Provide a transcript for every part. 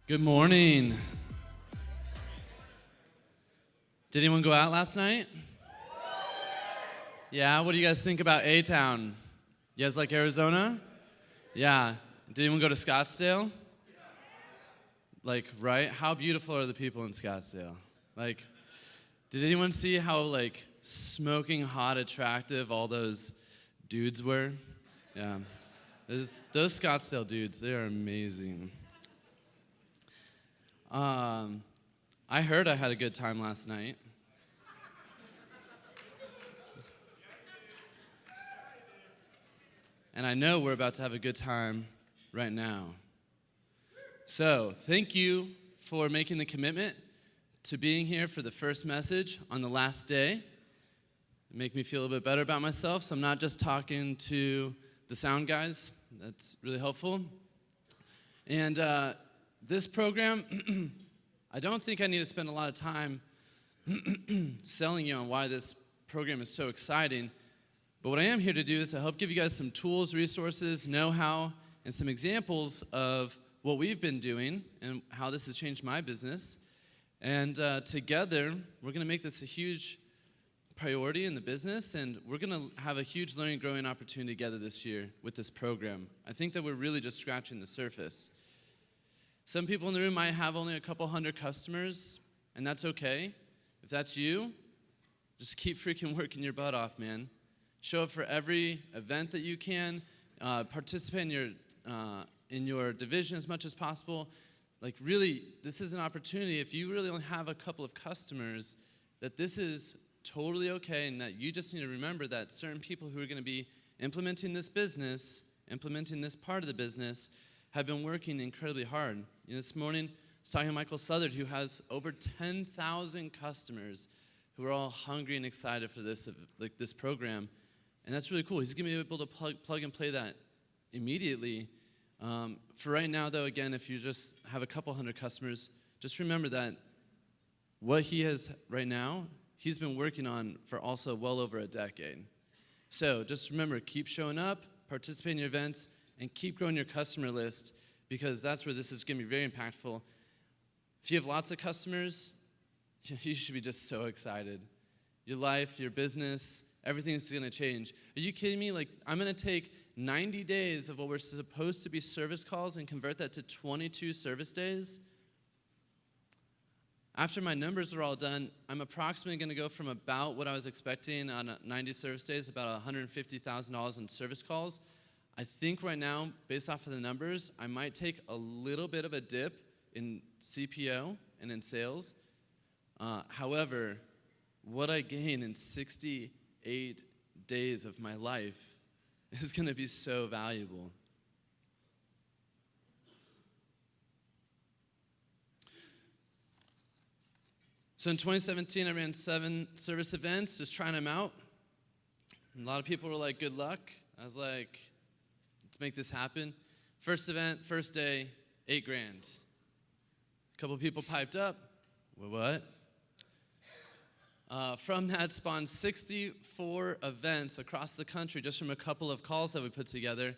Good morning. Did anyone go out last night? Yeah, what do you guys think about A-Town? You guys like Arizona? Yeah. Did anyone go to Scottsdale? Like, right? How beautiful are the people in Scottsdale? Like, did anyone see how, like, smoking hot attractive all those dudes were? Yeah. Those Scottsdale dudes, they are amazing. I heard I had a good time last night. And I know we're about to have a good time right now. So, thank you for making the commitment to being here for the first message on the last day. Make me feel a bit better about myself, so I'm not just talking to the sound guys. That's really helpful. And this program, I don't think I need to spend a lot of time selling you on why this program is so exciting. But what I am here to do is to help give you guys some tools, resources, know-how, and some examples of what we've been doing and how this has changed my business. And together, we're going to make this a huge priority in the business, and we're going to have a huge learning and growing opportunity together this year with this program. I think that we're really just scratching the surface. Some people in the room might have only a couple hundred customers, and that's okay. If that's you, just keep freaking working your butt off, man. Show up for every event that you can. Participate in your division as much as possible. Like, really, this is an opportunity. If you really only have a couple of customers, that this is totally okay, and that you just need to remember that certain people who are going to be implementing this business, implementing this part of the business, have been working incredibly hard. You know, this morning, I was talking to Michael Southard, who has over 10,000 customers who are all hungry and excited for this program. And that's really cool. He's going to be able to plug and play that immediately. For right now, though, again, if you just have a couple hundred customers, just remember that what he has right now, he's been working on for also well over a decade. So just remember, keep showing up, participate in your events, and keep growing your customer list, because that's where this is going to be very impactful. If you have lots of customers, you should be just so excited. Your life, your business, everything's going to change. Are you kidding me? Like, I'm going to take 90 days of what we're supposed to be service calls and convert that to 22 service days? After my numbers are all done, I'm approximately going to go from about what I was expecting on 90 service days, about $150,000 in service calls. I think right now, based off of the numbers, I might take a little bit of a dip in CPO and in sales. However, what I gain in 68 days of my life is going to be so valuable. So in 2017, I ran 7 service events, just trying them out. And a lot of people were like, good luck. I was like, let's make this happen. First event, first day, $8,000. A couple people piped up. What? From that spawned 64 events across the country just from a couple of calls that we put together.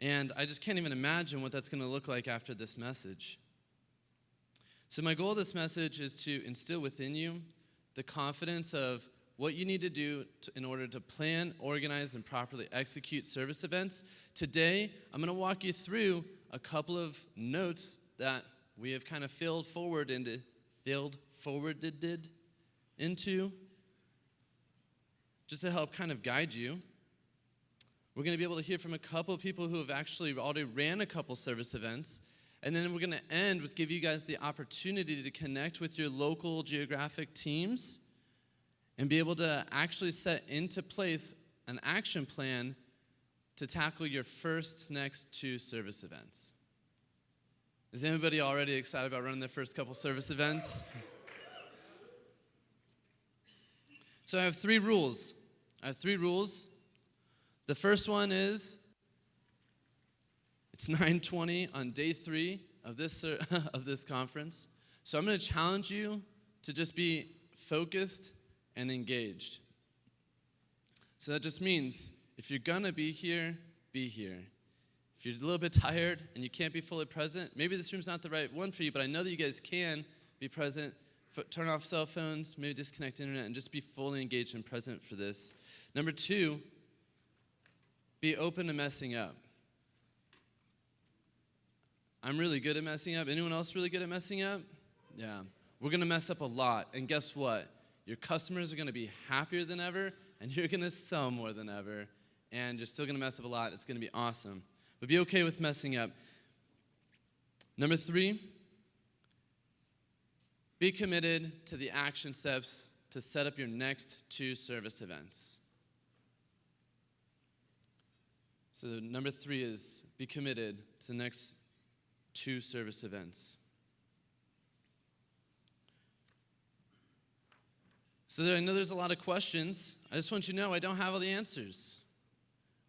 And I just can't even imagine what that's going to look like after this message. So my goal of this message is to instill within you the confidence of what you need to do in order to plan, organize, and properly execute service events. Today, I'm going to walk you through a couple of notes that we have kind of failed forwarded into, just to help kind of guide you. We're going to be able to hear from a couple of people who have actually already ran a couple service events, and then we're going to end with give you guys the opportunity to connect with your local geographic teams and be able to actually set into place an action plan to tackle your next 2 service events. Is anybody already excited about running their first couple service events? So I have 3 rules. The first one is, it's 9:20 on day 3 of this conference. So I'm going to challenge you to just be focused and engaged. So that just means if you're going to be here, be here. If If you're a little bit tired and you can't be fully present, maybe this room's not the right one for you, but I know that you guys can be present. Turn off cell phones, maybe disconnect internet, and just be fully engaged and present for this. Number 2, be open to messing up. I'm really good at messing up. Anyone else really good at messing up? Yeah. We're going to mess up a lot, and guess what? Your customers are going to be happier than ever, and you're going to sell more than ever, and you're still going to mess up a lot. It's going to be awesome. But be okay with messing up. Number 3, be committed to the action steps to set up your next 2 service events. So number 3 is be committed to the next 2 service events. So I know there's a lot of questions. I just want you to know I don't have all the answers.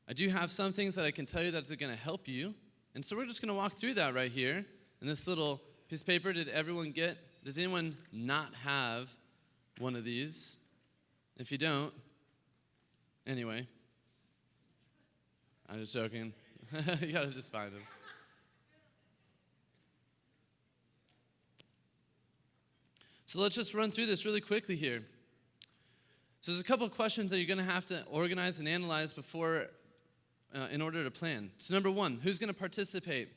I do have some things that I can tell you that's going to help you. And so we're just going to walk through that right here. In this little piece of paper, did everyone get? Does anyone not have one of these? If you don't, anyway, I'm just joking. You got to just find them. So let's just run through this really quickly here. So there's a couple of questions that you're going to have to organize and analyze before, in order to plan. So number 1, who's going to participate?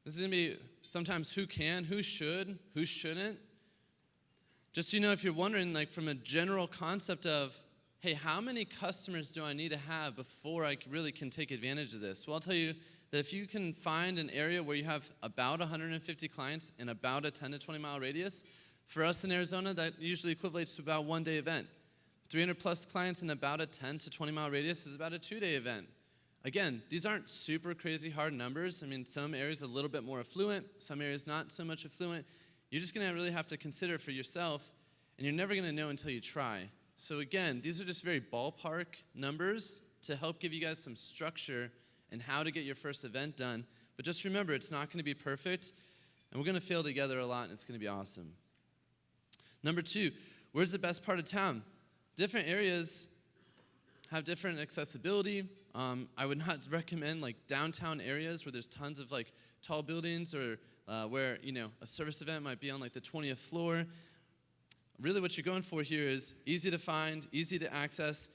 This is going to be sometimes who can, who should, who shouldn't. Just so you know, if you're wondering, like from a general concept of, hey, how many customers do I need to have before I really can take advantage of this? Well, I'll tell you that if you can find an area where you have about 150 clients in about a 10 to 20 mile radius, for us in Arizona, that usually equates to about a 1-day event. 300 plus clients in about a 10 to 20 mile radius is about a 2-day event. Again, these aren't super crazy hard numbers. I mean, some areas a little bit more affluent, some areas not so much affluent. You're just gonna really have to consider for yourself, and you're never gonna know until you try. So again, these are just very ballpark numbers to help give you guys some structure and how to get your first event done. But just remember, it's not gonna be perfect, and we're gonna fail together a lot, and it's gonna be awesome. Number 2, where's the best part of town? Different areas have different accessibility. I would not recommend like downtown areas where there's tons of like tall buildings, or where, you know, a service event might be on like the 20th floor. Really what you're going for here is easy to find, easy to access,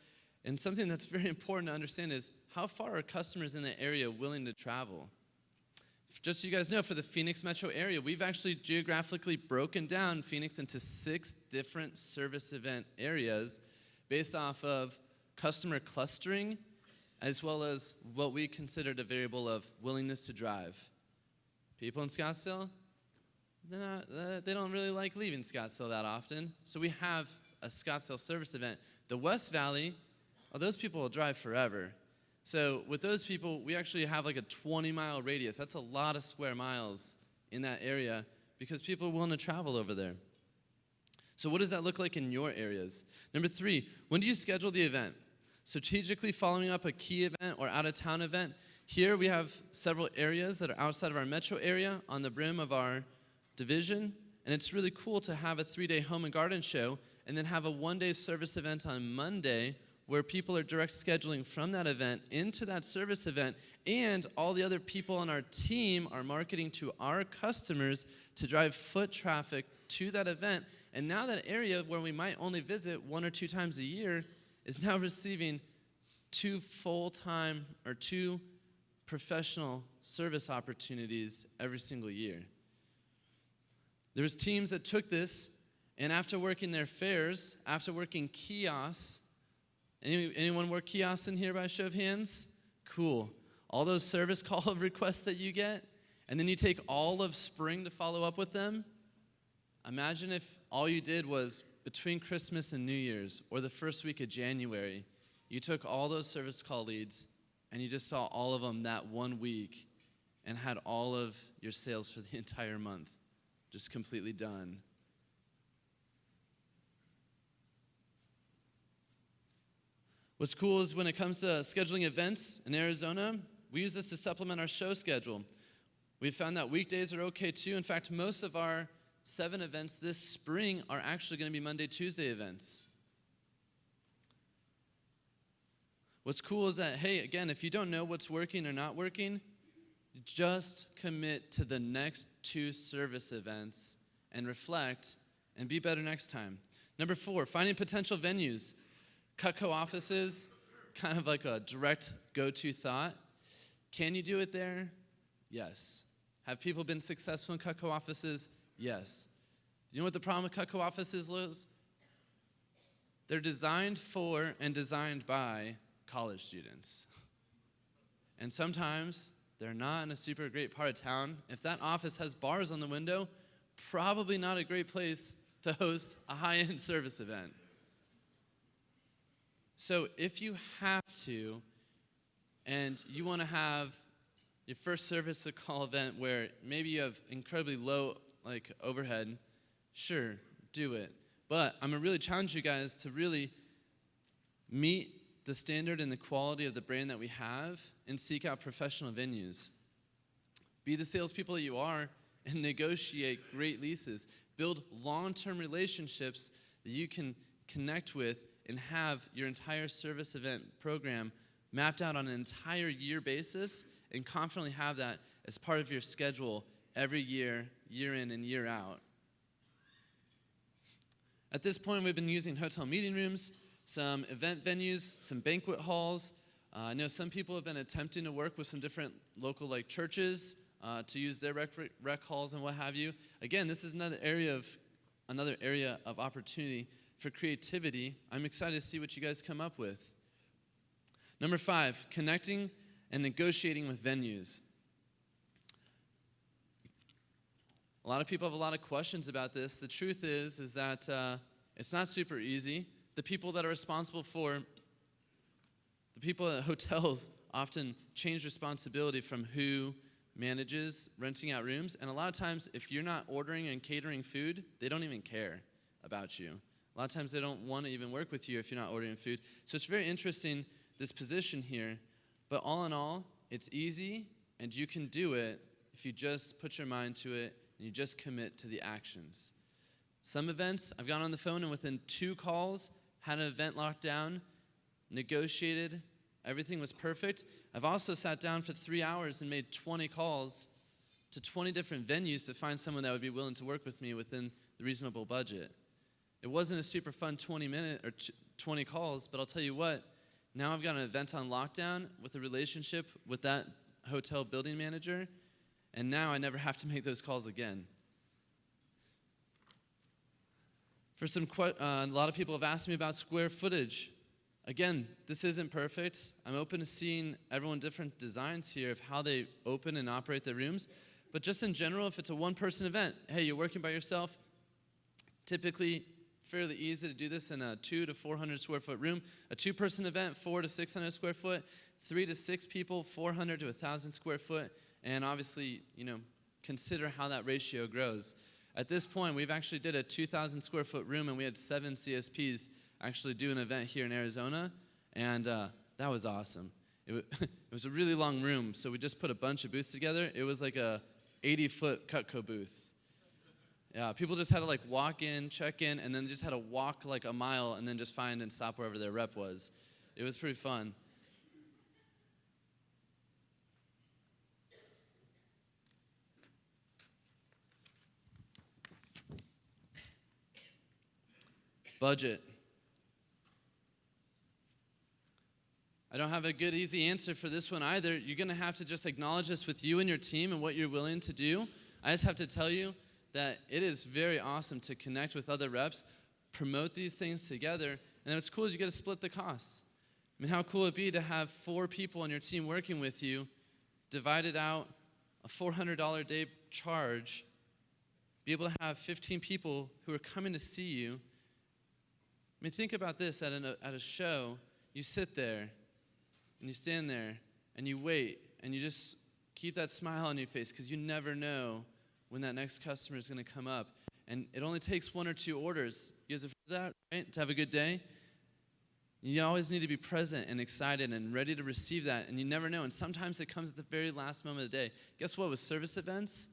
and something that's very important to understand is how far are customers in the area willing to travel? Just so you guys know, for the Phoenix metro area, we've actually geographically broken down Phoenix into 6 different service event areas based off of customer clustering, as well as what we considered a variable of willingness to drive. People in Scottsdale, they don't really like leaving Scottsdale that often, so we have a Scottsdale service event. The West Valley, those people will drive forever. So with those people, we actually have like a 20-mile radius. That's a lot of square miles in that area because people are willing to travel over there. So what does that look like in your areas? Number 3, when do you schedule the event? Strategically following up a key event or out-of-town event. Here we have several areas that are outside of our metro area on the brim of our division, and it's really cool to have a 3-day home and garden show and then have a 1-day service event on Monday where people are direct scheduling from that event into that service event, and all the other people on our team are marketing to our customers to drive foot traffic to that event. And now that area where we might only visit 1 or 2 times a year is now receiving 2 full-time or 2 professional service opportunities every single year. There's teams that took this, and after working their fairs, after working kiosks, anyone work kiosks in here by a show of hands? Cool. All those service call requests that you get, and then you take all of spring to follow up with them. Imagine if all you did was between Christmas and New Year's, or the first week of January, you took all those service call leads, and you just saw all of them that 1 week, and had all of your sales for the entire month just completely done. What's cool is when it comes to scheduling events in Arizona, we use this to supplement our show schedule. We found that weekdays are okay too. In fact, most of our 7 events this spring are actually going to be Monday, Tuesday events. What's cool is that, hey, again, if you don't know what's working or not working, just commit to the next 2 service events and reflect and be better next time. Number 4, finding potential venues. Cutco offices, kind of like a direct go-to thought. Can you do it there? Yes. Have people been successful in Cutco offices? Yes. You know what the problem with Cutco offices is? They're designed for and designed by college students. And sometimes they're not in a super great part of town. If that office has bars on the window, probably not a great place to host a high-end service event. So if you have to, and you want to have your first service to call event where maybe you have incredibly low overhead, sure, do it. But I'm going to really challenge you guys to really meet the standard and the quality of the brand that we have and seek out professional venues. Be the salespeople that you are and negotiate great leases. Build long-term relationships that you can connect with and have your entire service event program mapped out on an entire year basis and confidently have that as part of your schedule every year, year in and year out. At this point, we've been using hotel meeting rooms, some event venues, some banquet halls. I know some people have been attempting to work with some different local churches to use their rec halls and what have you. Again, this is another area of opportunity for creativity. I'm excited to see what you guys come up with. Number 5, connecting and negotiating with venues. A lot of people have a lot of questions about this. The truth is that it's not super easy. The people that are responsible for, the people at hotels often change responsibility from who manages renting out rooms. And a lot of times, if you're not ordering and catering food, they don't even care about you. A lot of times, they don't want to even work with you if you're not ordering food. So it's very interesting, this position here. But all in all, it's easy, and you can do it if you just put your mind to it and you just commit to the actions. Some events, I've gone on the phone and within 2 calls, had an event locked down, negotiated, everything was perfect. I've also sat down for 3 hours and made 20 calls to 20 different venues to find someone that would be willing to work with me within the reasonable budget. It wasn't a super fun 20 calls, but I'll tell you what, now I've got an event on lockdown with a relationship with that hotel building manager, and now I never have to make those calls again. A lot of people have asked me about square footage. Again, this isn't perfect. I'm open to seeing everyone different designs here of how they open and operate their rooms. But just in general, if it's a one-person event, hey, you're working by yourself, typically fairly easy to do this in a 200 to 400 square foot room. A 2-person event, 400 to 600 square foot. 3 to 6 people, 400 to 1,000 square foot. And obviously, consider how that ratio grows. At this point, we've actually did a 2,000 square foot room, and we had 7 CSPs actually do an event here in Arizona, and that was awesome. It was a really long room, so we just put a bunch of booths together. It was like a 80-foot Cutco booth. Yeah, people just had to walk in, check in, and then just had to walk a mile and then just find and stop wherever their rep was. It was pretty fun. Budget. I don't have a good, easy answer for this one either. You're going to have to just acknowledge this with you and your team and what you're willing to do. I just have to tell you that it is very awesome to connect with other reps, promote these things together, and what's cool is you get to split the costs. I mean, how cool would it be to have 4 people on your team working with you, divided out a $400 a day charge, be able to have 15 people who are coming to see you. I mean, think about this at a show. You sit there, and you stand there, and you wait, and you just keep that smile on your face because you never know when that next customer is going to come up. And it only takes 1 or 2 orders. You guys have heard that, right? To have a good day. You always need to be present and excited and ready to receive that, and you never know. And sometimes it comes at the very last moment of the day. Guess what? With service events,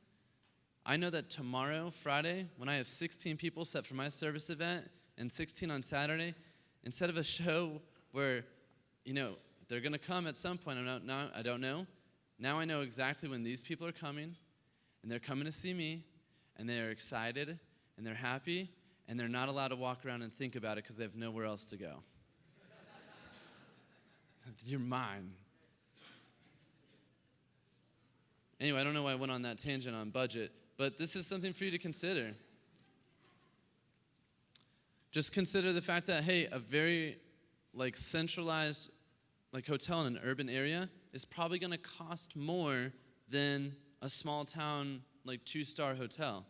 I know that tomorrow, Friday, when I have 16 people set for my service event and 16 on Saturday, instead of a show where, they're going to come at some point. I don't know. Now I know exactly when these people are coming, and they're coming to see me, and they're excited, and they're happy, and they're not allowed to walk around and think about it because they have nowhere else to go. You're mine. Anyway, I don't know why I went on that tangent on budget, but this is something for you to consider. Just consider the fact that, hey, a very centralized hotel in an urban area is probably going to cost more than a small town 2-star hotel.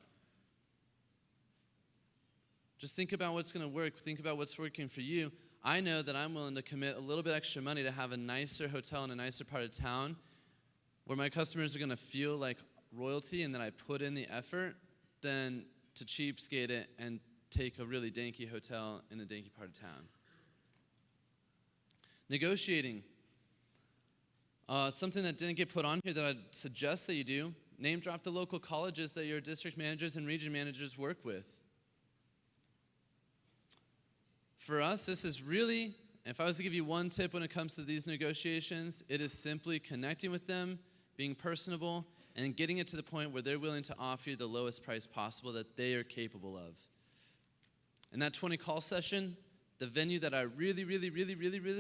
Just think about what's going to work. Think about what's working for you. I know that I'm willing to commit a little bit extra money to have a nicer hotel in a nicer part of town where my customers are going to feel like royalty and that I put in the effort than to cheapskate it and take a really danky hotel in a danky part of town. Negotiating. Something that didn't get put on here that I'd suggest that you do, name drop the local colleges that your district managers and region managers work with. For us, this is really, if I was to give you one tip when it comes to these negotiations, it is simply connecting with them, being personable, and getting it to the point where they're willing to offer you the lowest price possible that they are capable of. In that 20 call session, the venue that I really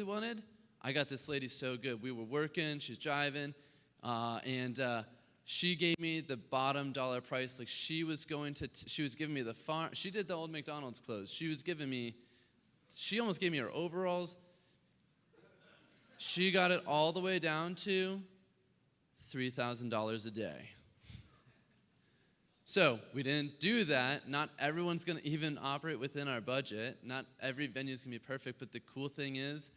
wanted, I got this lady so good. We were working, she's jiving, and she gave me the bottom dollar price. She was giving me the farm. She did the old McDonald's clothes. She almost gave me her overalls. She got it all the way down to $3,000 a day. So we didn't do that. Not everyone's going to even operate within our budget. Not every venue is going to be perfect, but the cool thing is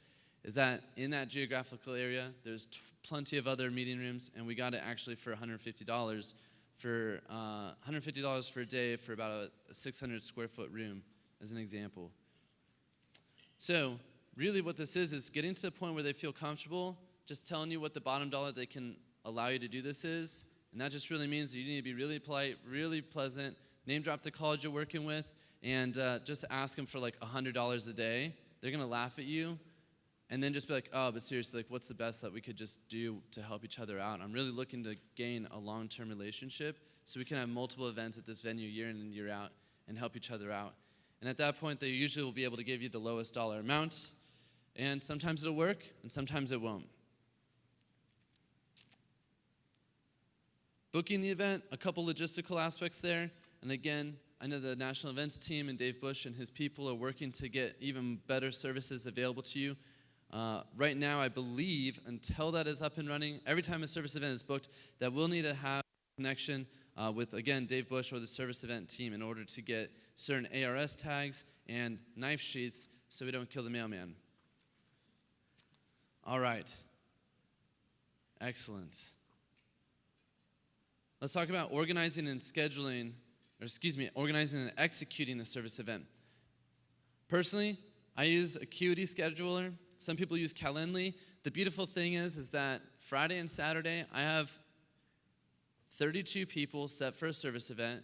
that in that geographical area, there's plenty of other meeting rooms, and we got it actually for $150 for a day for about a 600 square foot room, as an example. So really what this is getting to the point where they feel comfortable, just telling you what the bottom dollar they can allow you to do this is. And that just really means that you need to be really polite, really pleasant, name drop the college you're working with, and just ask them for $100 a day. They're going to laugh at you. And then just be like, oh, but seriously, what's the best that we could just do to help each other out? I'm really looking to gain a long-term relationship so we can have multiple events at this venue year in and year out and help each other out. And at that point, they usually will be able to give you the lowest dollar amount. And sometimes it'll work, and sometimes it won't. Booking the event, a couple logistical aspects there. And again, I know the national events team and Dave Bush and his people are working to get even better services available to you. Right now, I believe, until that is up and running, every time a service event is booked, that we'll need to have a connection with, again, Dave Bush or the service event team in order to get certain ARS tags and knife sheaths so we don't kill the mailman. All right. Excellent. Let's talk about organizing and executing the service event. Personally, I use Acuity Scheduler. Some people use Calendly. The beautiful thing is that Friday and Saturday, I have 32 people set for a service event.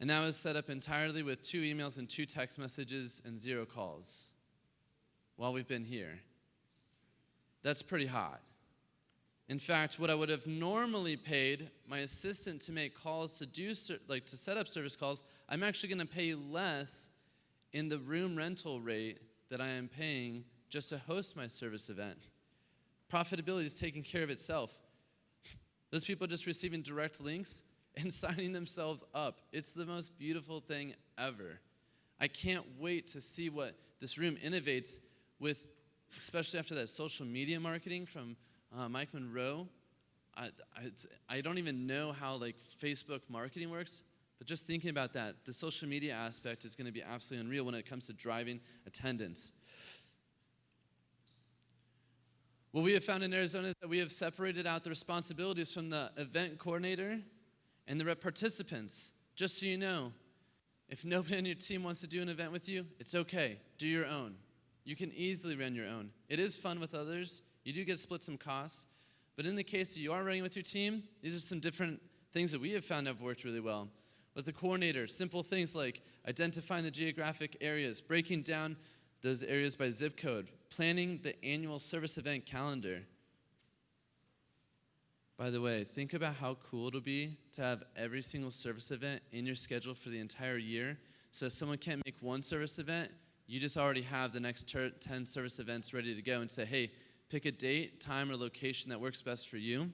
And that was set up entirely with 2 emails and 2 text messages and 0 calls while we've been here. That's pretty hot. In fact, what I would have normally paid my assistant to make calls to set up service calls, I'm actually going to pay less in the room rental rate that I am paying just to host my service event. Profitability is taking care of itself. Those people are just receiving direct links and signing themselves up. It's the most beautiful thing ever. I can't wait to see what this room innovates with, especially after that social media marketing from Mike Monroe. I don't even know how Facebook marketing works, but just thinking about that, the social media aspect is going to be absolutely unreal when it comes to driving attendance. What we have found in Arizona is that we have separated out the responsibilities from the event coordinator and the participants. Just so you know, if nobody on your team wants to do an event with you, it's okay. Do your own. You can easily run your own. It is fun with others. You do get to split some costs. But in the case that you are running with your team, these are some different things that we have found have worked really well. With the coordinator, simple things like identifying the geographic areas, breaking down those areas by zip code, planning the annual service event calendar. By the way, think about how cool it'll be to have every single service event in your schedule for the entire year. So if someone can't make one service event, you just already have the next 10 service events ready to go and say, hey, pick a date, time, or location that works best for you.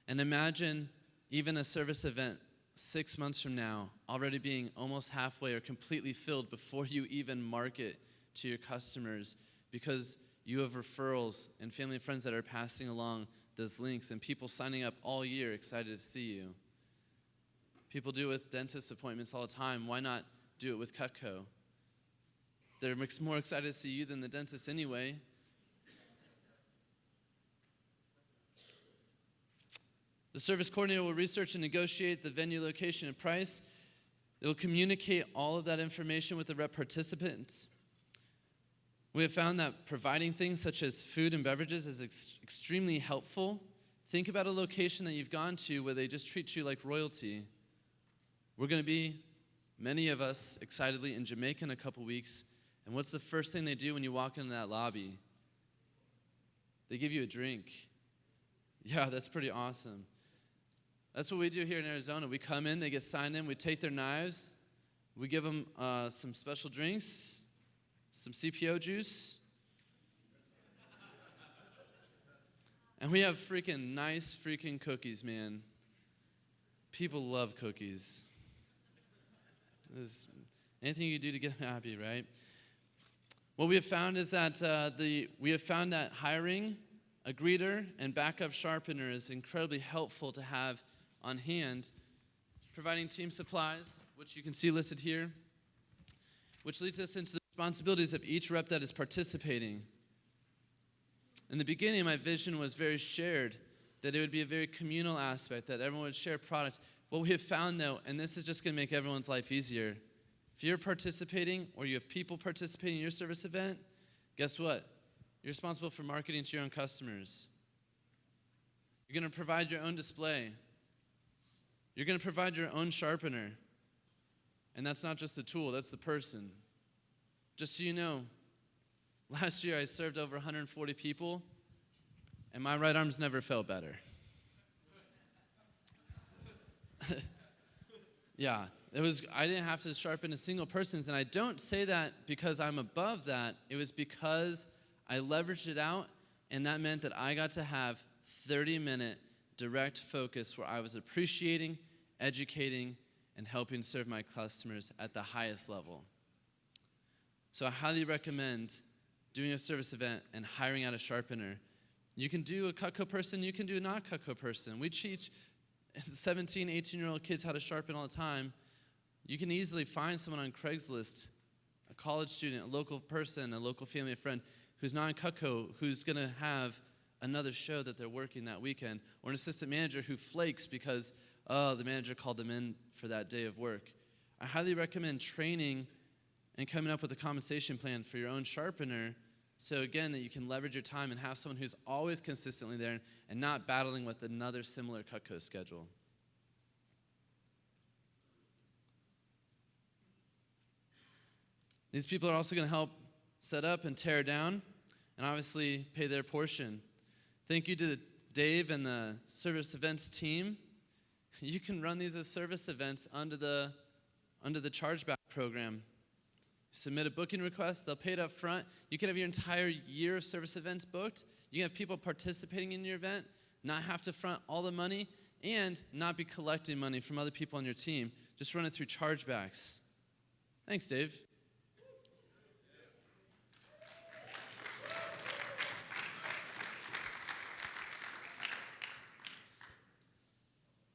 And imagine even a service event 6 months from now already being almost halfway or completely filled before you even market to your customers, because you have referrals and family and friends that are passing along those links and people signing up all year excited to see you. People do it with dentist appointments all the time. Why not do it with Cutco? They're more excited to see you than the dentist anyway. The service coordinator will research and negotiate the venue location and price. They will communicate all of that information with the rep participants. We have found that providing things such as food and beverages is extremely helpful. Think about a location that you've gone to where they just treat you like royalty. We're going to be, many of us, excitedly in Jamaica in a couple weeks. And what's the first thing they do when you walk into that lobby? They give you a drink. Yeah, that's pretty awesome. That's what we do here in Arizona. We come in, they get signed in, we take their knives, we give them some special drinks, some CPO juice, and we have freaking nice freaking cookies, man. People love cookies. There's anything you do to get them happy, right? What we have found is that hiring a greeter and backup sharpener is incredibly helpful to have on hand, providing team supplies, which you can see listed here, which leads us into the responsibilities of each rep that is participating. In the beginning, my vision was very shared, that it would be a very communal aspect, that everyone would share products. What we have found, though, and this is just going to make everyone's life easier, if you're participating or you have people participating in your service event, guess what? You're responsible for marketing to your own customers. You're going to provide your own display. You're going to provide your own sharpener. And that's not just the tool, that's the person. Just so you know, last year I served over 140 people, and my right arm's never felt better. Yeah, I didn't have to sharpen a single person's, and I don't say that because I'm above that. It was because I leveraged it out, and that meant that I got to have 30-minute direct focus where I was appreciating, educating, and helping serve my customers at the highest level. So I highly recommend doing a service event and hiring out a sharpener. You can do a Cutco person, you can do a not Cutco person. We teach 17, 18-year-old kids how to sharpen all the time. You can easily find someone on Craigslist, a college student, a local person, a local family or friend who's not in Cutco, who's going to have another show that they're working that weekend, or an assistant manager who flakes because, the manager called them in for that day of work. I highly recommend training and coming up with a compensation plan for your own sharpener, so again, that you can leverage your time and have someone who's always consistently there and not battling with another similar Cutco schedule. These people are also going to help set up and tear down and obviously pay their portion. Thank you to Dave and the service events team. You can run these as service events under the chargeback program. Submit a booking request, they'll pay it up front. You can have your entire year of service events booked. You can have people participating in your event, not have to front all the money, and not be collecting money from other people on your team. Just run it through chargebacks. Thanks, Dave.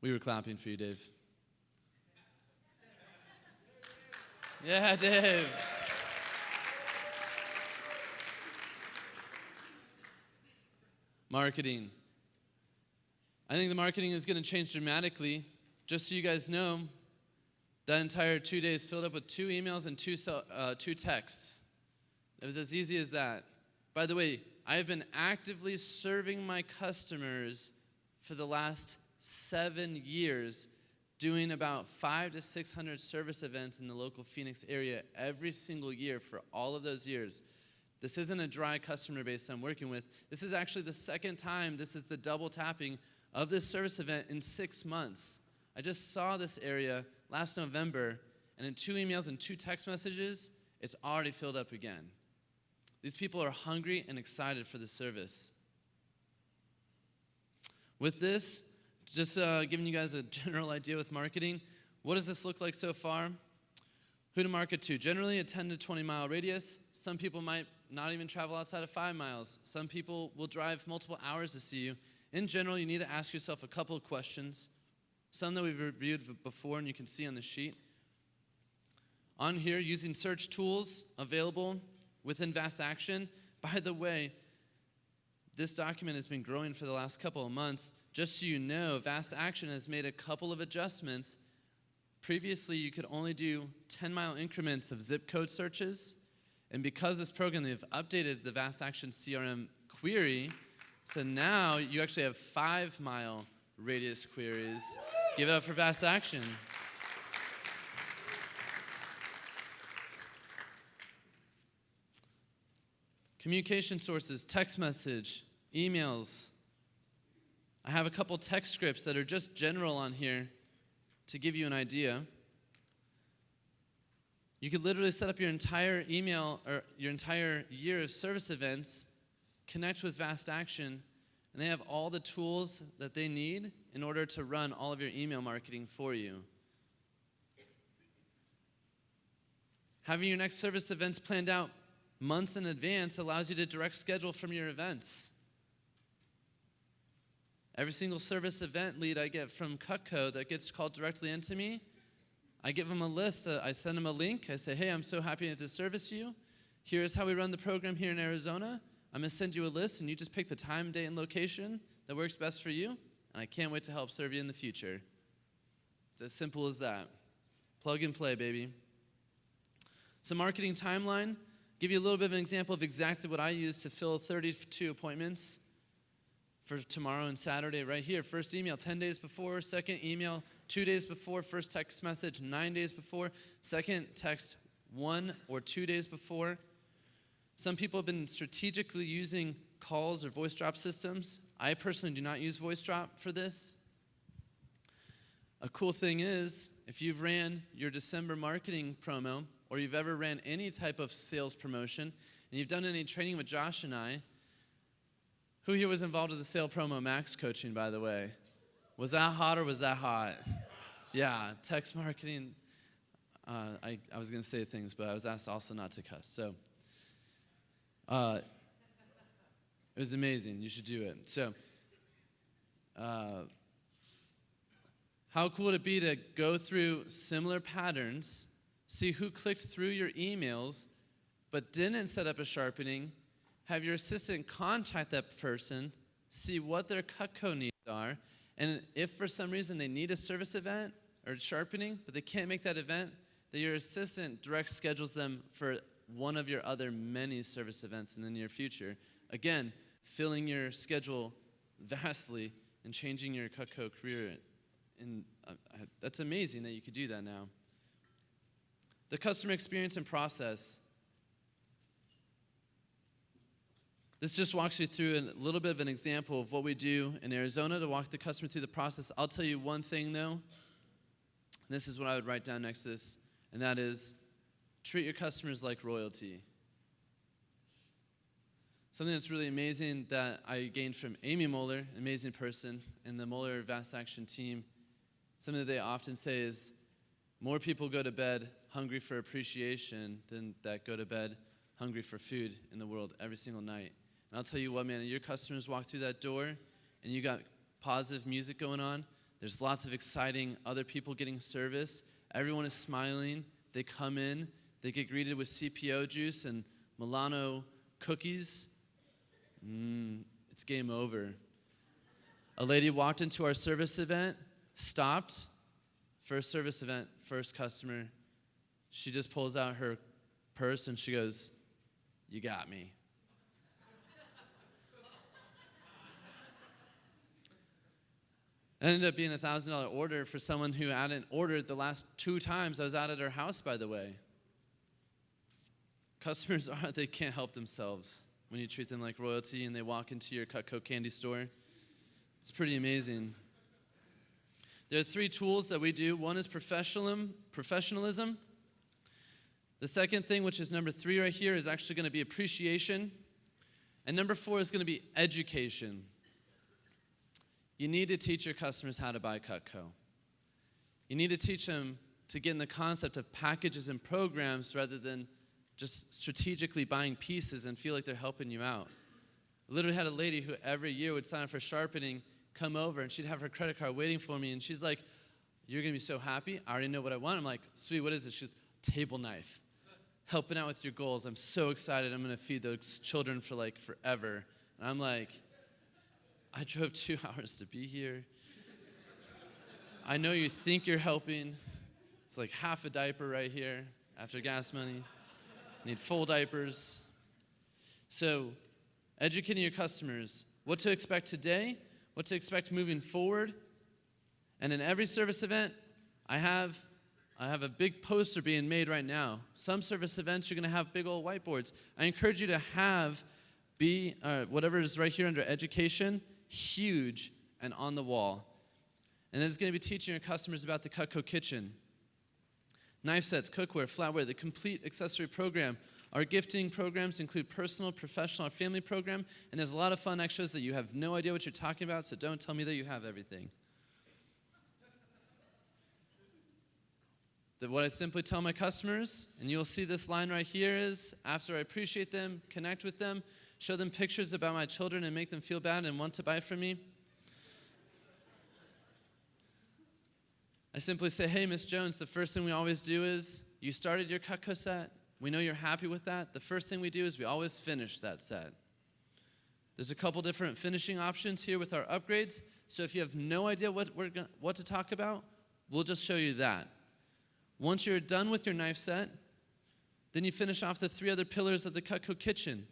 We were clapping for you, Dave. Yeah, Dave. Marketing. I think the marketing is going to change dramatically. Just so you guys know, that entire 2 days filled up with 2 emails and 2 texts. It was as easy as that. By the way, I have been actively serving my customers for the last 7 years, doing about 500 to 600 service events in the local Phoenix area every single year for all of those years. This isn't a dry customer base I'm working with. This is actually the second time this is the double tapping of this service event in 6 months. I just saw this area last November, and in 2 emails and 2 text messages, it's already filled up again. These people are hungry and excited for the service. With this, just giving you guys a general idea with marketing, what does this look like so far? Who to market to? Generally a 10 to 20 mile radius. Some people might not even travel outside of 5 miles. Some people will drive multiple hours to see you. In general, you need to ask yourself a couple of questions, some that we've reviewed before and you can see on the sheet. On here, using search tools available within Vast Action. By the way, this document has been growing for the last couple of months. Just so you know, Vast Action has made a couple of adjustments. Previously, you could only do 10-mile increments of zip code searches. And because of this program, they've updated the Vast Action CRM query. So now you actually have 5-mile radius queries. Give it up for Vast Action. Communication sources, text message, emails. I have a couple text scripts that are just general on here to give you an idea. You could literally set up your entire email or your entire year of service events, connect with Vast Action, and they have all the tools that they need in order to run all of your email marketing for you. Having your next service events planned out months in advance allows you to direct schedule from your events. Every single service event lead I get from Cutco that gets called directly into me, I give them a list. I send them a link. I say, hey, I'm so happy to service you. Here's how we run the program here in Arizona. I'm going to send you a list, and you just pick the time, date, and location that works best for you, and I can't wait to help serve you in the future. It's as simple as that. Plug and play, baby. So marketing timeline, give you a little bit of an example of exactly what I use to fill 32 appointments for tomorrow and Saturday right here. First email 10 days before, second email 2 days before, first text message 9 days before, second text 1 or 2 days before. Some people have been strategically using calls or voice drop systems. I personally do not use voice drop for this. A cool thing is, if you've ran your December marketing promo, or you've ever ran any type of sales promotion, and you've done any training with Josh and I, who here was involved with the Sale Promo Max coaching, by the way? Was that hot or was that hot? Yeah, text marketing. I was going to say things, but I was asked also not to cuss. So it was amazing. You should do it. So how cool would it be to go through similar patterns, see who clicked through your emails but didn't set up a sharpening, have your assistant contact that person, see what their Cutco needs are, and if for some reason they need a service event or sharpening, but they can't make that event, that your assistant direct schedules them for one of your other many service events in the near future. Again, filling your schedule vastly and changing your Cutco career. And that's amazing that you could do that now. The customer experience and process. This just walks you through a little bit of an example of what we do in Arizona to walk the customer through the process. I'll tell you one thing, though. This is what I would write down next to this, and that is treat your customers like royalty. Something that's really amazing that I gained from Amy Moeller, an amazing person, and the Moeller Vast Action team, something that they often say is more people go to bed hungry for appreciation than that go to bed hungry for food in the world every single night. And I'll tell you what, man, your customers walk through that door and you got positive music going on. There's lots of exciting other people getting service. Everyone is smiling. They come in. They get greeted with CPO juice and Milano cookies. It's game over. A lady walked into our service event, stopped, first service event, first customer. She just pulls out her purse and she goes, "You got me." It ended up being a $1,000 order for someone who hadn't ordered the last 2 times I was out at her house, by the way. Customers they can't help themselves when you treat them like royalty and they walk into your Cutco candy store. It's pretty amazing. There are 3 tools that we do. One is professionalism. The second thing, which is number 3 right here, is actually going to be appreciation. And number 4 is going to be education. You need to teach your customers how to buy Cutco. You need to teach them to get in the concept of packages and programs rather than just strategically buying pieces and feel like they're helping you out. I literally had a lady who every year would sign up for sharpening, come over, and she'd have her credit card waiting for me, and she's like, "You're going to be so happy. I already know what I want." I'm like, "Sweet, what is it?" She's, "Table knife. Helping out with your goals. I'm so excited. I'm going to feed those children for like forever." And I'm like, "I drove 2 hours to be here. I know you think you're helping. It's like half a diaper right here after gas money. Need full diapers." So, educating your customers, what to expect today, what to expect moving forward. And in every service event, I have a big poster being made right now. Some service events, you're going to have big old whiteboards. I encourage you to have whatever is right here under education, huge and on the wall. And then it's going to be teaching your customers about the Cutco kitchen. Knife sets, cookware, flatware, the complete accessory program. Our gifting programs include personal, professional, or family program, and there's a lot of fun extras that you have no idea what you're talking about, so don't tell me that you have everything. What I simply tell my customers, and you'll see this line right here, is after I appreciate them, connect with them, show them pictures about my children and make them feel bad and want to buy from me, I simply say, "Hey, Miss Jones, the first thing we always do is, you started your Cutco set. We know you're happy with that. The first thing we do is we always finish that set." There's a couple different finishing options here with our upgrades. So if you have no idea what to talk about, we'll just show you that. Once you're done with your knife set, then you finish off the 3 other pillars of the Cutco kitchen.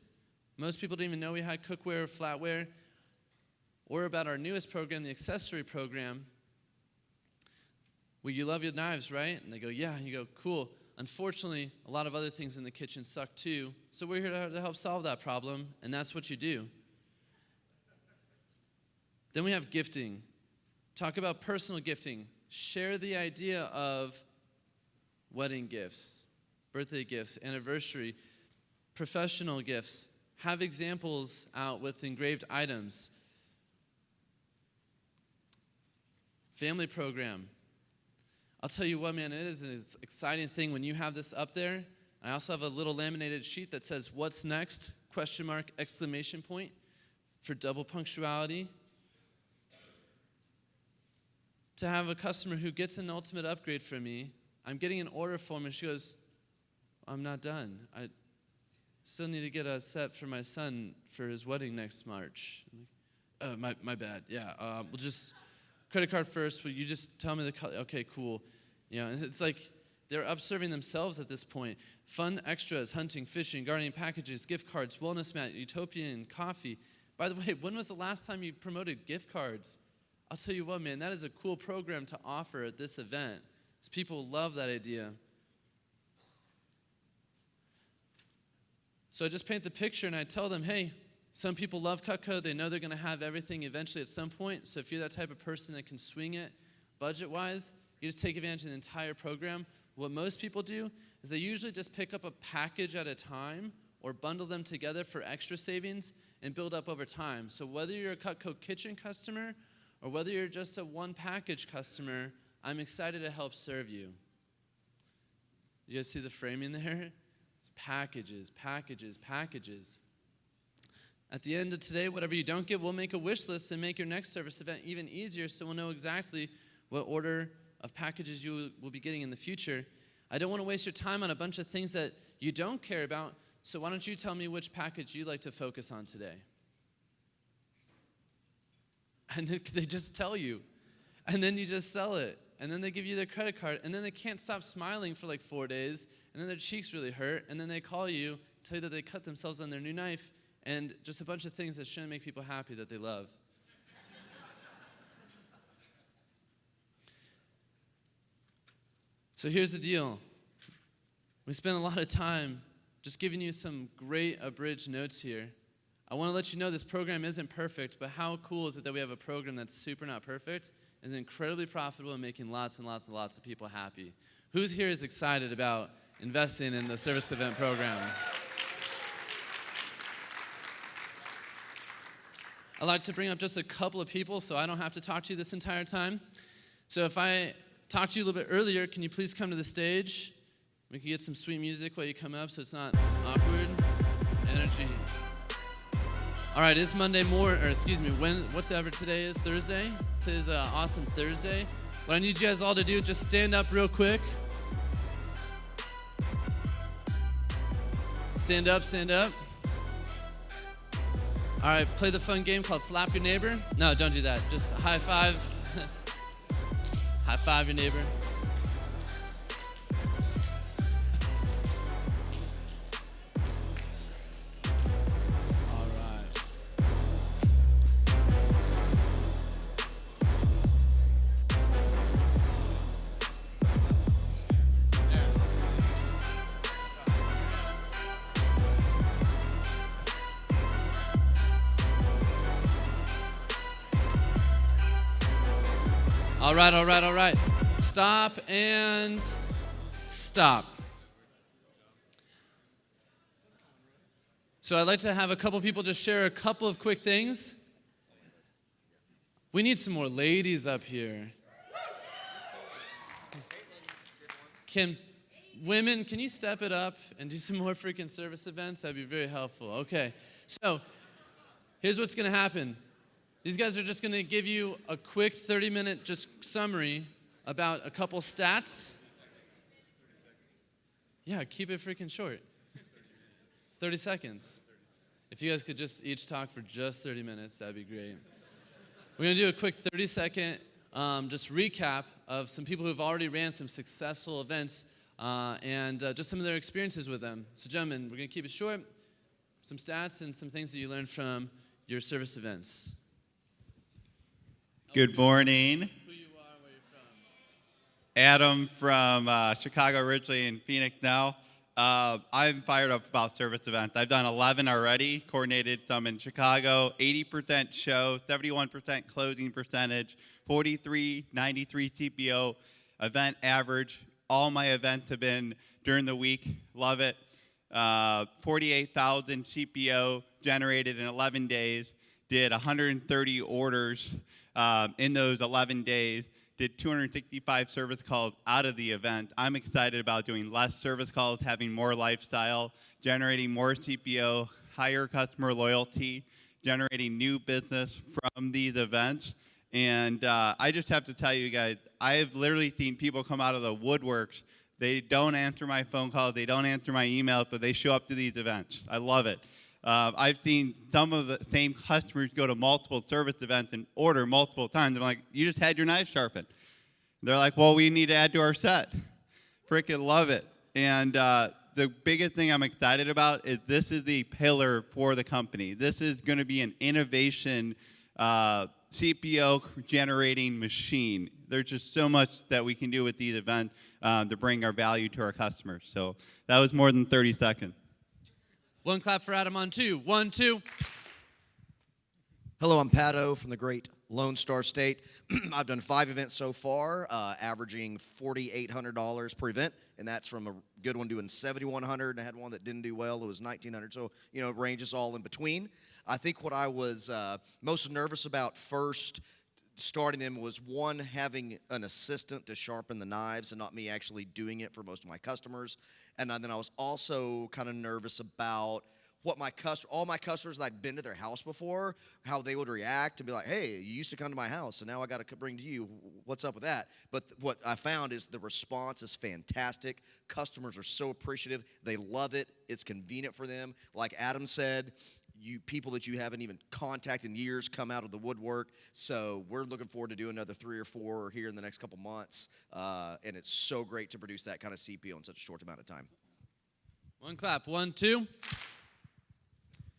Most people didn't even know we had cookware or flatware, or about our newest program, the accessory program. "Well, you love your knives, right?" And they go, "Yeah." And you go, "Cool. Unfortunately, a lot of other things in the kitchen suck too, so we're here to help solve that problem," and that's what you do. Then we have gifting. Talk about personal gifting. Share the idea of wedding gifts, birthday gifts, anniversary, professional gifts. Have examples out with engraved items. Family program. I'll tell you what, man, it is an exciting thing when you have this up there. I also have a little laminated sheet that says, "What's next?" ? Exclamation point, for double punctuality. To have a customer who gets an ultimate upgrade from me, I'm getting an order form, and she goes, "I'm not done. I still need to get a set for my son for his wedding next March." "Oh, my bad. Yeah, we'll just credit card first. Will you just tell me the color?" "Okay, cool." You know, it's like they're upserving themselves at this point. Fun extras, hunting, fishing, gardening packages, gift cards, wellness mat, utopian, coffee. By the way, when was the last time you promoted gift cards? I'll tell you what, man, that is a cool program to offer at this event. Because people love that idea. So I just paint the picture and I tell them, hey, some people love Cutco. They know they're going to have everything eventually at some point. So if you're that type of person that can swing it budget-wise, you just take advantage of the entire program. What most people do is they usually just pick up a package at a time or bundle them together for extra savings and build up over time. So whether you're a Cutco kitchen customer or whether you're just a one package customer, I'm excited to help serve you. You guys see the framing there? It's packages, packages, packages. At the end of today, whatever you don't get, we'll make a wish list and make your next service event even easier so we'll know exactly what order of packages you will be getting in the future. I don't want to waste your time on a bunch of things that you don't care about, so why don't you tell me which package you'd like to focus on today? And they just tell you. And then you just sell it. And then they give you their credit card. And then they can't stop smiling for like 4 days. And then their cheeks really hurt. And then they call you, tell you that they cut themselves on their new knife. And just a bunch of things that shouldn't make people happy that they love. So here's the deal. We spend a lot of time just giving you some great abridged notes here. I want to let you know this program isn't perfect, but how cool is it that we have a program that's super not perfect, is incredibly profitable and making lots and lots and lots of people happy. Who's here is excited about investing in the service event program? I'd like to bring up just a couple of people so I don't have to talk to you this entire time. So if I talked to you a little bit earlier, can you please come to the stage? We can get some sweet music while you come up so it's not awkward. Energy. All right, it's Monday morning, whatever today is, Thursday. Today's an awesome Thursday. What I need you guys all to do, just stand up real quick. Stand up, stand up. All right, play the fun game called Slap Your Neighbor. No, don't do that. Just high five. High five your neighbor. All right. Stop and stop. So I'd like to have a couple people just share a couple of quick things. We need some more ladies up here. Can you step it up and do some more freaking service events? That'd be very helpful. Okay, so here's what's going to happen. These guys are just going to give you a quick 30-minute just summary about a couple stats. Yeah, keep it freaking short. 30 seconds. If you guys could just each talk for just 30 minutes, that'd be great. We're going to do a quick 30-second just recap of some people who've already ran some successful events and just some of their experiences with them. So, gentlemen, we're going to keep it short. Some stats and some things that you learned from your service events. Good morning. Who you are, where you're from. Adam from Chicago originally and Phoenix now. I'm fired up about service events. I've done 11 already, coordinated some in Chicago, 80% show, 71% closing percentage, 93 TPO event average. All my events have been during the week. Love it. 48,000 CPO generated in 11 days. Did 130 orders in those 11 days. Did 265 service calls out of the event. I'm excited about doing less service calls, having more lifestyle, generating more CPO, higher customer loyalty, generating new business from these events. And I just have to tell you guys, I've literally seen people come out of the woodworks. They don't answer my phone calls, they don't answer my emails, but they show up to these events. I love it. I've seen some of the same customers go to multiple service events and order multiple times. I'm like, you just had your knife sharpened. They're like, well, we need to add to our set. Freaking love it. And the biggest thing I'm excited about is this is the pillar for the company. This is going to be an innovation CPO generating machine. There's just so much that we can do with these events to bring our value to our customers. So that was more than 30 seconds. One clap for Adam on two. 1, 2. Hello, I'm Pat O from the great Lone Star State. I've done 5 events so far, averaging $4,800 per event, and that's from a good one doing $7,100, and I had one that didn't do well. It was $1,900, so, it ranges all in between. I think what I was most nervous about first starting them was, one, having an assistant to sharpen the knives and not me actually doing it for most of my customers. And then I was also kind of nervous about what all my customers that I'd been to their house before, how they would react and be like, hey, you used to come to my house, and now I got to bring to you. What's up with that? But what I found is the response is fantastic. Customers are so appreciative. They love it. It's convenient for them. Like Adam said, people that you haven't even contacted in years come out of the woodwork. So we're looking forward to doing another 3 or 4 here in the next couple months. And it's so great to produce that kind of CPO in such a short amount of time. One clap. 1, 2.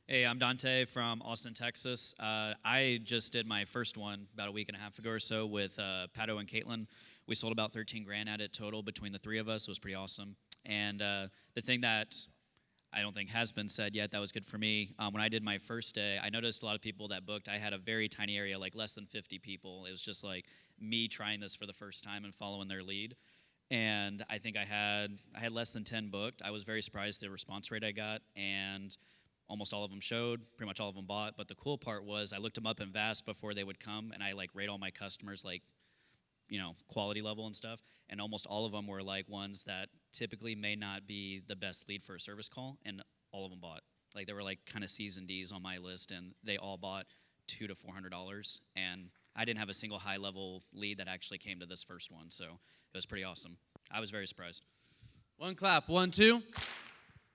Hey, I'm Dante from Austin, Texas. I just did my first one about a week and a half ago or so with Pato and Caitlin. We sold about 13 grand at it total between the 3 of us. It was pretty awesome. And the thing that I don't think has been said yet. That was good for me. When I did my first day, I noticed a lot of people that booked. I had a very tiny area, like less than 50 people. It was just like me trying this for the first time and following their lead. And I think I had less than 10 booked. I was very surprised the response rate I got, and almost all of them showed. Pretty much all of them bought. But the cool part was I looked them up in VAST before they would come, and I like rate all my customers like, quality level and stuff, and almost all of them were like ones that typically may not be the best lead for a service call, and all of them bought. Like there were like kind of C's and D's on my list, and they all bought $200 to $400, and I didn't have a single high level lead that actually came to this first one, so it was pretty awesome. I was very surprised. One clap, 1, 2.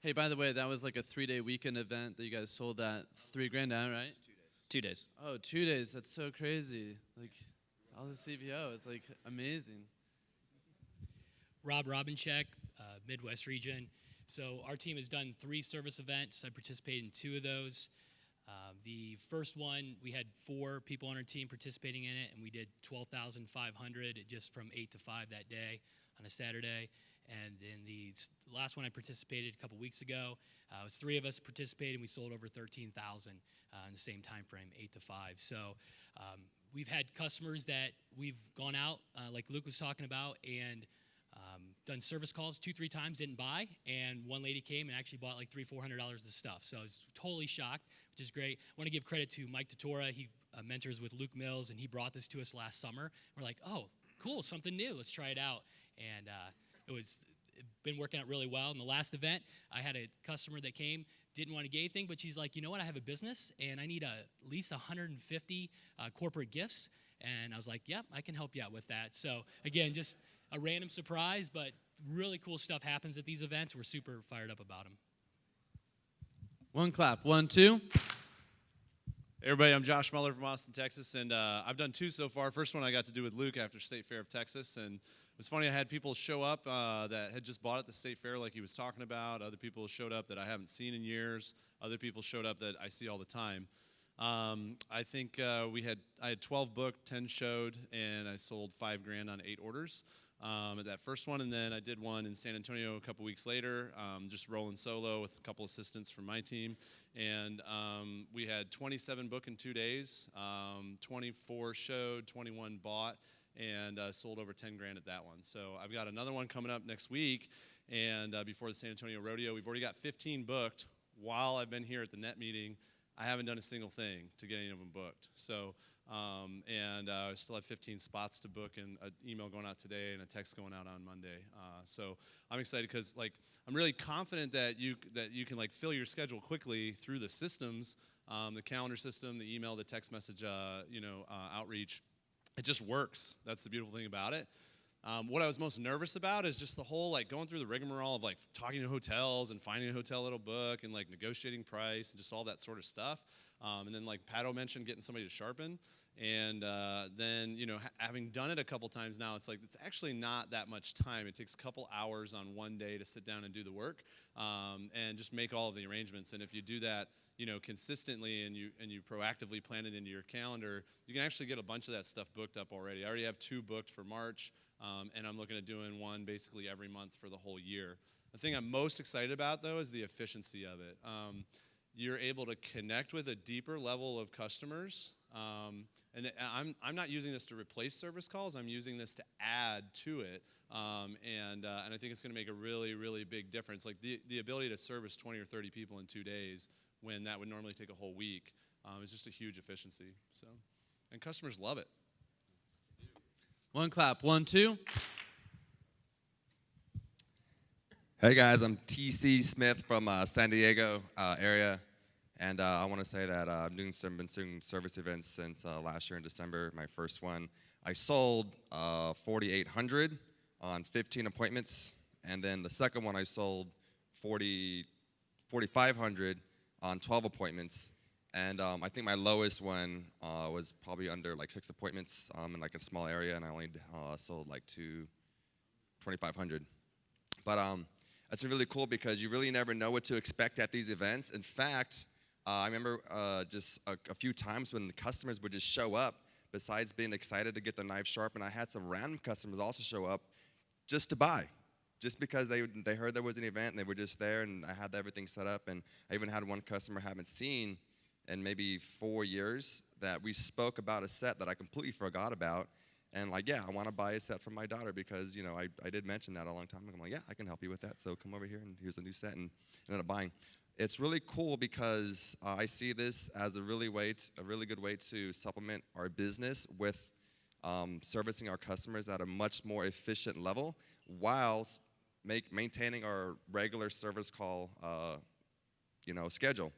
Hey, by the way, that was like a 3-day weekend event that you guys sold at $3,000 out, right? 2 days. Oh, 2 days. That's so crazy. Like all the CVO, it's like amazing. Rob Robincheck, Midwest region. So our team has done 3 service events. I participated in 2 of those. The first one, we had 4 people on our team participating in it, and we did 12,500 just from 8 to 5 that day on a Saturday. And then the last one I participated a couple weeks ago, it was 3 of us participating. We sold over 13,000 in the same time frame, 8 to 5. So we've had customers that we've gone out, like Luke was talking about, and done service calls 2-3 times, didn't buy, and one lady came and actually bought like $300-400 of stuff. So I was totally shocked, which is great. I want to give credit to Mike Totora. He mentors with Luke Mills, and he brought this to us last summer. We're like, oh, cool, something new. Let's try it out. And it's been working out really well. In the last event, I had a customer that came, didn't want to get anything, but she's like, you know what, I have a business, and I need at least 150 corporate gifts. And I was like, yep, I can help you out with that. So, again, just a random surprise, but really cool stuff happens at these events. We're super fired up about them. One clap, 1, 2. Hey everybody, I'm Josh Muller from Austin, Texas, and I've done 2 so far. First one I got to do with Luke after State Fair of Texas, and it was funny. I had people show up that had just bought at the State Fair like he was talking about. Other people showed up that I haven't seen in years. Other people showed up that I see all the time. I think I had 12 booked, 10 showed, and I sold $5,000 on 8 orders at that first one. And then I did one in San Antonio a couple weeks later, just rolling solo with a couple assistants from my team. And we had 27 booked in 2 days, 24 showed, 21 bought, and sold over $10,000 at that one. So I've got another one coming up next week, and before the San Antonio Rodeo. We've already got 15 booked. While I've been here at the NET meeting, I haven't done a single thing to get any of them booked. So, I still have 15 spots to book, and an email going out today and a text going out on Monday. So I'm excited because I'm really confident that you can fill your schedule quickly through the systems, the calendar system, the email, the text message, outreach. It just works. That's the beautiful thing about it. What I was most nervous about is just the whole going through the rigmarole of talking to hotels and finding a hotel that'll book and negotiating price and just all that sort of stuff. And then Pato mentioned getting somebody to sharpen. And then having done it a couple times now, it's actually not that much time. It takes a couple hours on one day to sit down and do the work and just make all of the arrangements. And if you do that consistently and you proactively plan it into your calendar, you can actually get a bunch of that stuff booked up already. I already have 2 booked for March, and I'm looking at doing one basically every month for the whole year. The thing I'm most excited about, though, is the efficiency of it. You're able to connect with a deeper level of customers, and I'm not using this to replace service calls. I'm using this to add to it, and I think it's going to make a really, really big difference. The ability to service 20 or 30 people in 2 days when that would normally take a whole week is just a huge efficiency. So, and customers love it. One clap, 1, 2. Hey guys, I'm TC Smith from San Diego area, and I want to say that I've been doing service events since last year in December. My first one, I sold 4,800 on 15 appointments, and then the second one I sold 4,500 on 12 appointments, and I think my lowest one was probably under 6 appointments in a small area, and I only sold 2,500. But it's really cool because you really never know what to expect at these events. In fact, I remember just a few times when the customers would just show up, besides being excited to get the knife sharpened. I had some random customers also show up just to buy just because they heard there was an event and they were just there, and I had everything set up. And I even had one customer I haven't seen in maybe 4 years that we spoke about a set that I completely forgot about. And like, yeah, I want to buy a set for my daughter because, I did mention that a long time ago. I'm like, yeah, I can help you with that. So come over here and here's a new set, and ended up buying. It's really cool because I see this as a really good way to supplement our business with servicing our customers at a much more efficient level while maintaining our regular service call, schedule.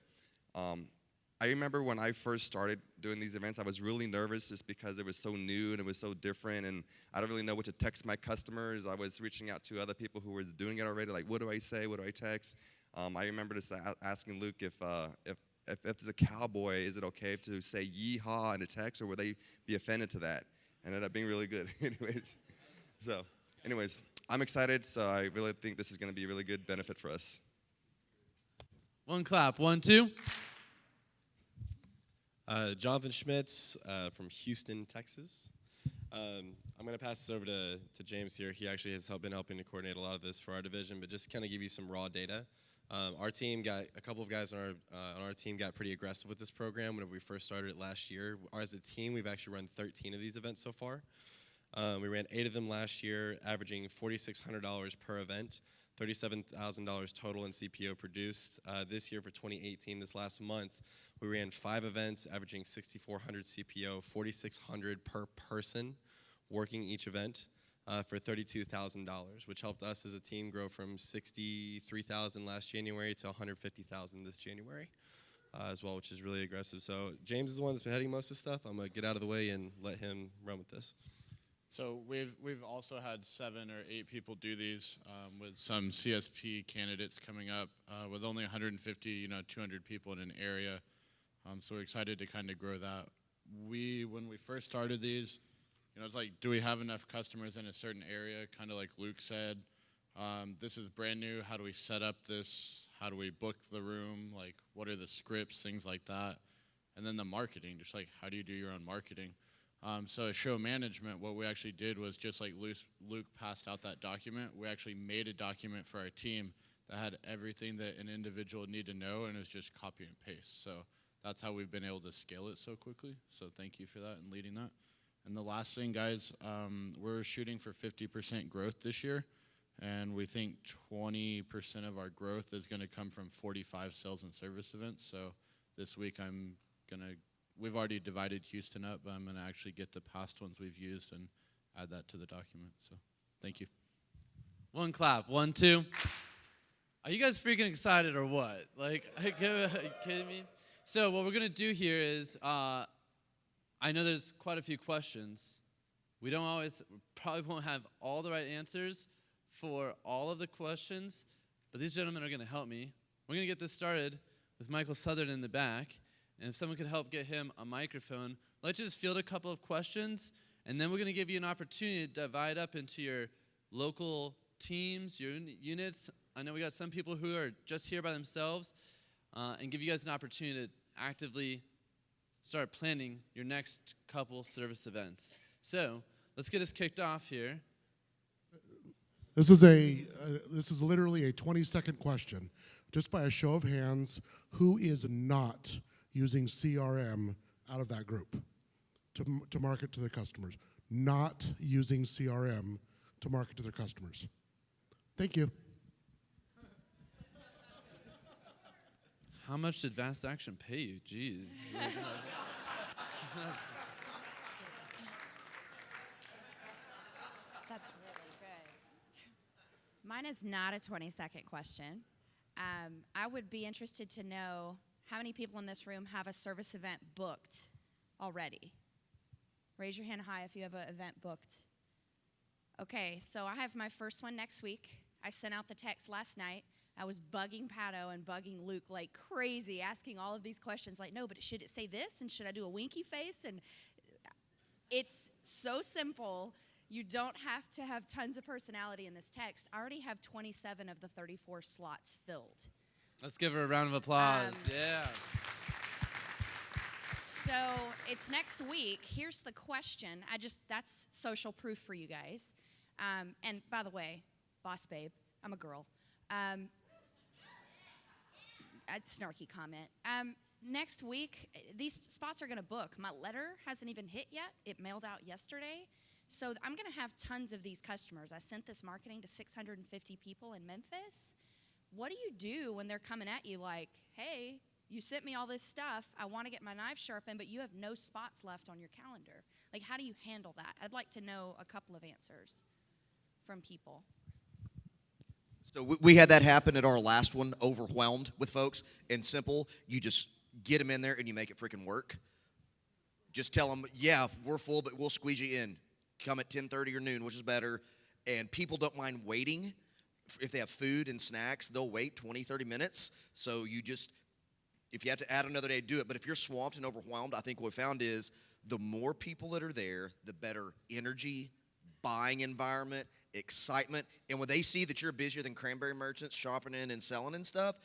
I remember when I first started doing these events, I was really nervous just because it was so new and it was so different, and I don't really know what to text my customers. I was reaching out to other people who were doing it already, like, what do I say, what do I text? I remember just asking Luke if there's a cowboy, is it okay to say yeehaw in a text, or would they be offended to that? And it ended up being really good. Anyways, I'm excited, so I really think this is going to be a really good benefit for us. One clap, 1, 2. Jonathan Schmitz from Houston, Texas. I'm going to pass this over to James here. He actually has been helping to coordinate a lot of this for our division, but just kind of give you some raw data. Our team a couple of guys on our team got pretty aggressive with this program whenever we first started it last year. As a team, we've actually run 13 of these events so far. We ran 8 of them last year, averaging $4,600 per event, $37,000 total in CPO produced. This year for 2018, this last month, we ran 5 events, averaging 6,400 CPO, 4,600 per person working each event for $32,000, which helped us as a team grow from 63,000 last January to 150,000 this January as well, which is really aggressive. So James is the one that's been heading most of the stuff. I'm going to get out of the way and let him run with this. So we've also had 7 or 8 people do these with some CSP candidates coming up with only 150, 200 people in an area. So we're excited to kind of grow that. When we first started these, it's like, do we have enough customers in a certain area? Kind of like Luke said, this is brand new. How do we set up this? How do we book the room? Like, what are the scripts, things like that? And then the marketing, just like, how do you do your own marketing? So show management, what we actually did was just like Luke passed out that document, we actually made a document for our team that had everything that an individual would need to know, and it was just copy and paste. So that's how we've been able to scale it so quickly. So thank you for that and leading that. And the last thing, guys, we're shooting for 50% growth this year, and we think 20% of our growth is going to come from 45 sales and service events. So this week we've already divided Houston up, but I'm going to actually get the past ones we've used and add that to the document. So thank you. One clap, 1, 2. Are you guys freaking excited or what? Like, are you kidding me? So what we're going to do here is, I know there's quite a few questions. We probably won't have all the right answers for all of the questions, but these gentlemen are going to help me. We're going to get this started with Michael Southern in the back. And if someone could help get him a microphone, let's just field a couple of questions, and then we're going to give you an opportunity to divide up into your local teams, your units. I know we got some people who are just here by themselves, and give you guys an opportunity to actively start planning your next couple service events. So let's get us kicked off here. This is literally a 20-second question. Just by a show of hands, who is not using CRM out of that group to market to their customers? Not using CRM to market to their customers. Thank you. How much did Vast Action pay you? Jeez. That's really good. Mine is not a 20-second question. I would be interested to know how many people in this room have a service event booked already. Raise your hand high if you have an event booked. Okay, so I have my first one next week. I sent out the text last night. I was bugging Pato and bugging Luke like crazy, asking all of these questions like, no, but should it say this? And should I do a winky face? And it's so simple. You don't have to have tons of personality in this text. I already have 27 of the 34 slots filled. Let's give her a round of applause. Yeah. So it's next week. Here's the question. That's social proof for you guys. And by the way, boss babe. I'm a girl. A snarky comment. Next week, these spots are going to book. My letter hasn't even hit yet. It mailed out yesterday. So I'm going to have tons of these customers. I sent this marketing to 650 people in Memphis. What do you do when they're coming at you like, hey, you sent me all this stuff. I want to get my knife sharpened, but you have no spots left on your calendar. Like, how do you handle that? I'd like to know a couple of answers from people. So we had that happen at our last one, overwhelmed with folks. And simple, you just get them in there and you make it freaking work. Just tell them, yeah, we're full, but we'll squeeze you in. Come at 10:30 or noon, which is better. And people don't mind waiting. If they have food and snacks, they'll wait 20, 30 minutes. So you just, if you have to add another day, do it. But if you're swamped and overwhelmed, I think what we found is the more people that are there, the better energy, buying environment, excitement. And when they see that you're busier than cranberry merchants shopping in and selling and stuff,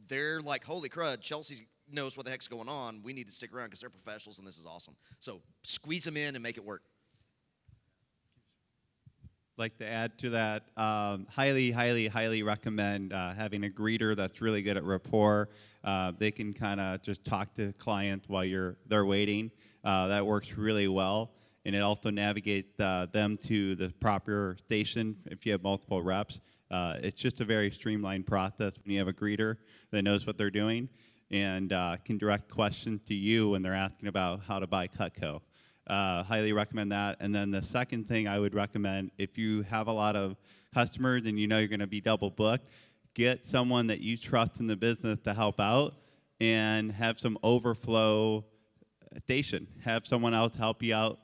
they're like, holy crud, Chelsea knows what the heck's going on. We need to stick around because they're professionals and this is awesome. So squeeze them in and make it work. Like to add to that, highly recommend having a greeter that's really good at rapport. They can kind of just talk to clients while they're waiting. That works really well, and it also navigates them to the proper station if you have multiple reps. It's just a very streamlined process when you have a greeter that knows what they're doing and can direct questions to you when they're asking about how to buy Cutco. Highly recommend that. And then the second thing I would recommend, if you have a lot of customers and you know you're going to be double booked, get someone that you trust in the business to help out and have some overflow station. Have someone else help you out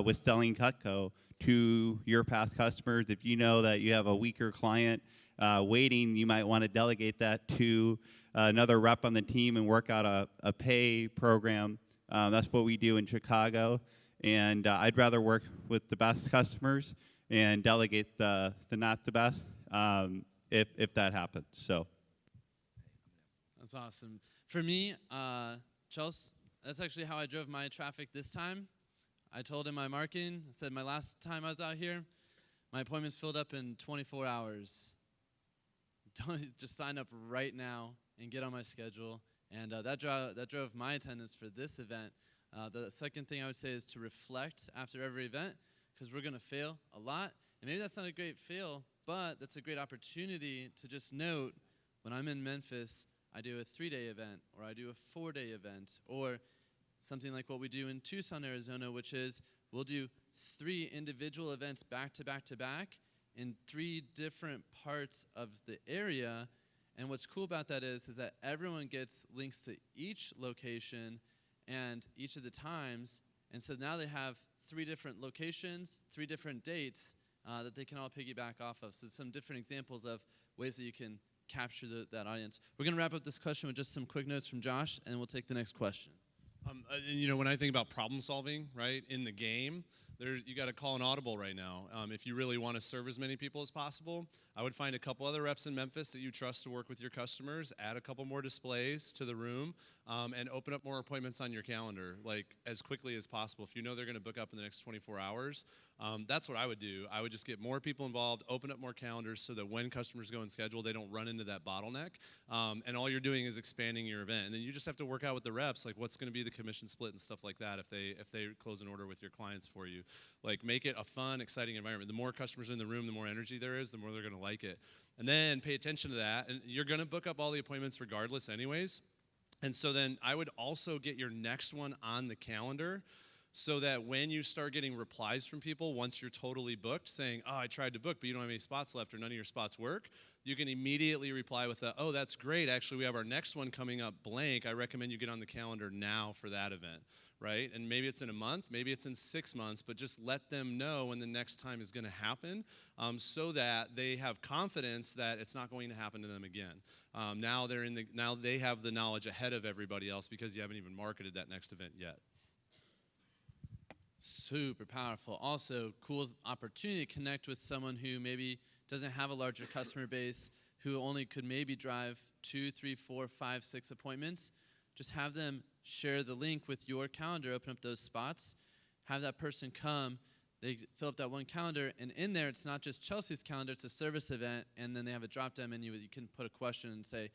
with selling Cutco to your past customers. If you know that you have a weaker client waiting, you might want to delegate that to another rep on the team and work out a pay program. That's what we do in Chicago. And I'd rather work with the best customers and delegate the not the best if that happens. So That's awesome. For me, Chelsea, that's actually how I drove my traffic this time. I told him my marketing. I said my last time I was out here, my appointments filled up in 24 hours. Just sign up right now and get on my schedule. And that drove my attendance for this event. The second thing I would say is to reflect after every event, because we're going to fail a lot. And maybe that's not a great fail, but that's a great opportunity to just note, when I'm in Memphis, I do a 3-day event, or I do a 4-day event, or something like what we do in Tucson, Arizona, which is we'll do 3 individual events back to back to back in 3 different parts of the area. And what's cool about that is that everyone gets links to each location and each of the times. And so now they have 3 different locations, 3 different dates that they can all piggyback off of. So some different examples of ways that you can capture that audience. We're going to wrap up this question with just some quick notes from Josh, and we'll take the next question. And you know, when I think about problem solving, right, in the game, you got to call an audible right now. If you really want to serve as many people as possible, I would find a couple other reps in Memphis that you trust to work with your customers, add a couple more displays to the room, and open up more appointments on your calendar, like as quickly as possible. If you know they're going to book up in the next 24 hours, that's what I would do. I would just get more people involved, open up more calendars so that when customers go and schedule, they don't run into that bottleneck. And all you're doing is expanding your event. And then you just have to work out with the reps, like what's going to be the commission split and stuff like that if they close an order with your clients for you. Like, make it a fun, exciting environment. The more customers in the room, the more energy there is, the more they're going to like it. And then pay attention to that. And you're going to book up all the appointments regardless anyways. And so then I would also get your next one on the calendar so that when you start getting replies from people once you're totally booked saying, oh, I tried to book, but you don't have any spots left or none of your spots work, you can immediately reply with oh, that's great. Actually, we have our next one coming up blank. I recommend you get on the calendar now for that event, right? And maybe it's in a month, maybe it's in 6 months, but just let them know when the next time is going to happen so that they have confidence that it's not going to happen to them again. Now they have the knowledge ahead of everybody else because you haven't even marketed that next event yet. Super powerful. Also, cool opportunity to connect with someone who maybe doesn't have a larger customer base, who only could maybe drive 2, 3, 4, 5, 6 appointments. Just have them share the link with your calendar, open up those spots, have that person come. they fill up that one calendar, and in there, it's not just Chelsea's calendar, it's a service event, and then they have a drop-down menu where you can put a question and say,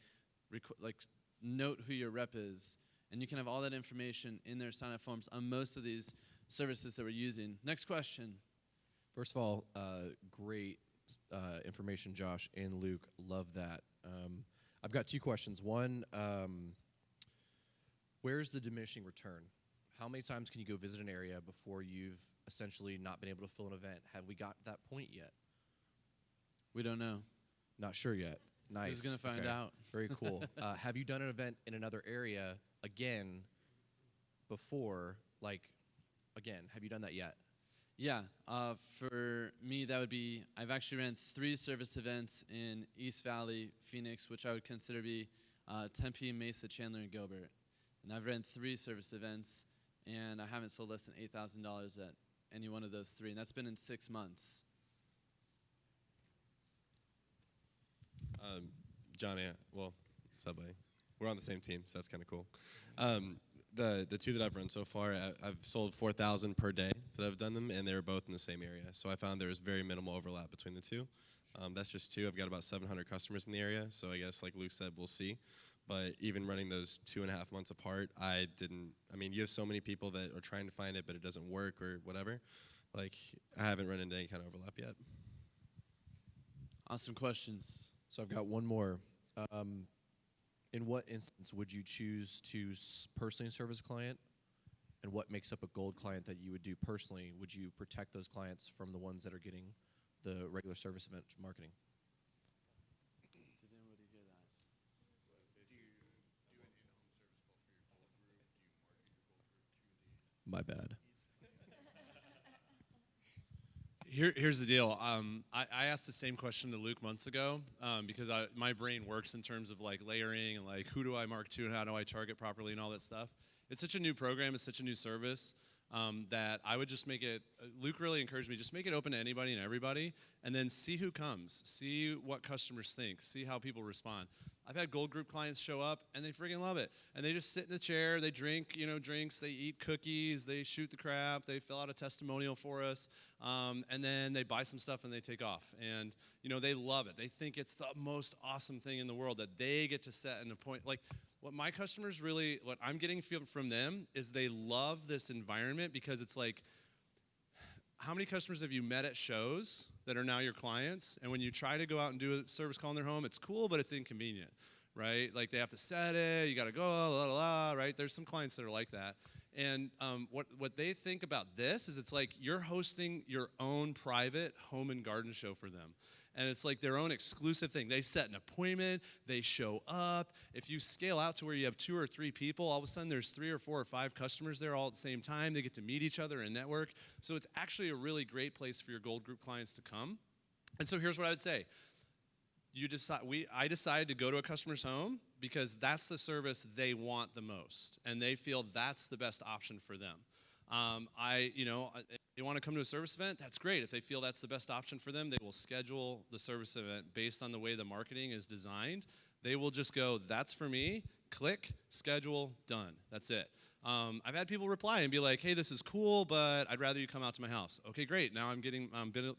note who your rep is, and you can have all that information in their sign-up forms on most of these services that we're using. Next question. First of all, great information, Josh and Luke. Love that. I've got two questions. One, where's the diminishing return? How many times can you go visit an area before you've essentially not been able to fill an event? Have we got to that point yet? We don't know. Not sure yet. Nice. Who's going to find out? Very cool. Have you done an event in another area again before? Have you done that yet? Yeah, for me, that would be, I've actually ran 3 service events in East Valley, Phoenix, which I would consider to be Tempe, Mesa, Chandler, and Gilbert. And I've ran 3 service events, and I haven't sold less than $8,000 at any one of those 3, and that's been in 6 months. Johnny, well, Subway. We're on the same team, so that's kind of cool. The 2 that I've run so far, I've sold 4,000 per day that I've done them, and they were both in the same area. So I found there was very minimal overlap between the 2. That's just 2. I've got about 700 customers in the area, so I guess like Luke said, we'll see. But even running those 2.5 months apart, I mean, you have so many people that are trying to find it, but it doesn't work or whatever. I haven't run into any kind of overlap yet. Awesome questions. So I've got one more. In what instance would you choose to personally service a client, and what makes up a gold client that you would do personally? Would you protect those clients from the ones that are getting the regular service event marketing? Did anybody hear that? My bad. Here's the deal. I asked the same question to Luke months ago because my brain works in terms of layering and who do I market to and how do I target properly and all that stuff. It's such a new program, it's such a new service that I would just make it. Luke really encouraged me, just make it open to anybody and everybody, and then see who comes, see what customers think, see how people respond. I've had gold group clients show up and they freaking love it. And they just sit in the chair, they drink, drinks, they eat cookies, they shoot the crap, they fill out a testimonial for us, and then they buy some stuff and they take off. And, they love it. They think it's the most awesome thing in the world that they get to set an appointment. What my customers really, what I'm getting from them is they love this environment because it's how many customers have you met at shows that are now your clients? And when you try to go out and do a service call in their home, it's cool, but it's inconvenient, right? They have to set it, you got to go, la, la, la, right? There's some clients that are like that. And what they think about this is it's you're hosting your own private home and garden show for them. And it's their own exclusive thing. They set an appointment, they show up. If you scale out to where you have 2 or 3 people, all of a sudden there's 3 or 4 or 5 customers there all at the same time. They get to meet each other and network. So it's actually a really great place for your gold group clients to come. And so here's what I would say. I decided to go to a customer's home because that's the service they want the most. And they feel that's the best option for them. They want to come to a service event, that's great. If they feel that's the best option for them, they will schedule the service event based on the way the marketing is designed. They will just go, that's for me, click, schedule, done. That's it. I've had people reply and be like, hey, this is cool, but I'd rather you come out to my house. Okay, great. Now I'm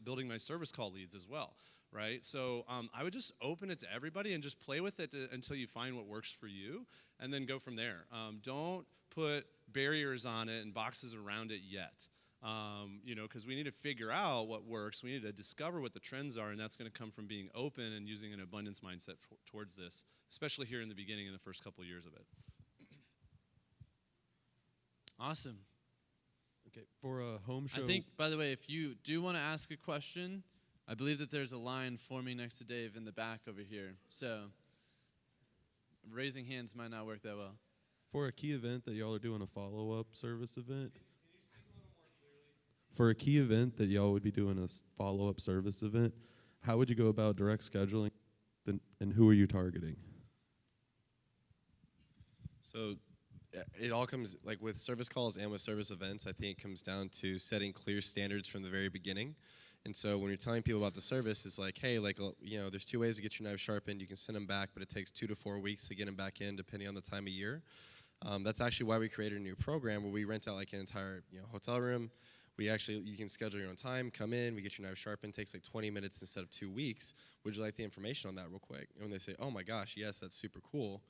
building my service call leads as well, right? So I would just open it to everybody and just play with it until you find what works for you, and then go from there. Don't put barriers on it and boxes around it yet. Because we need to figure out what works. We need to discover what the trends are, and that's going to come from being open and using an abundance mindset towards this, especially here in the beginning, in the first couple of years of it. Awesome. Okay, for a home show. I think, by the way, if you do want to ask a question, I believe that there's a line forming next to Dave in the back over here. So raising hands might not work that well. For a key event that y'all are doing a follow-up service event. For a key event that y'all would be doing a follow-up service event, how would you go about direct scheduling, and who are you targeting? So it all comes, with service calls and with service events, I think it comes down to setting clear standards from the very beginning. And so when you're telling people about the service, it's hey, there's 2 ways to get your knife sharpened. You can send them back, but it takes 2 to 4 weeks to get them back in, depending on the time of year. That's actually why we created a new program where we rent out an entire hotel room. You can schedule your own time, come in, we get your knife sharpened, takes like 20 minutes instead of 2 weeks. Would you like the information on that real quick? And when they say, oh my gosh, yes, that's super cool,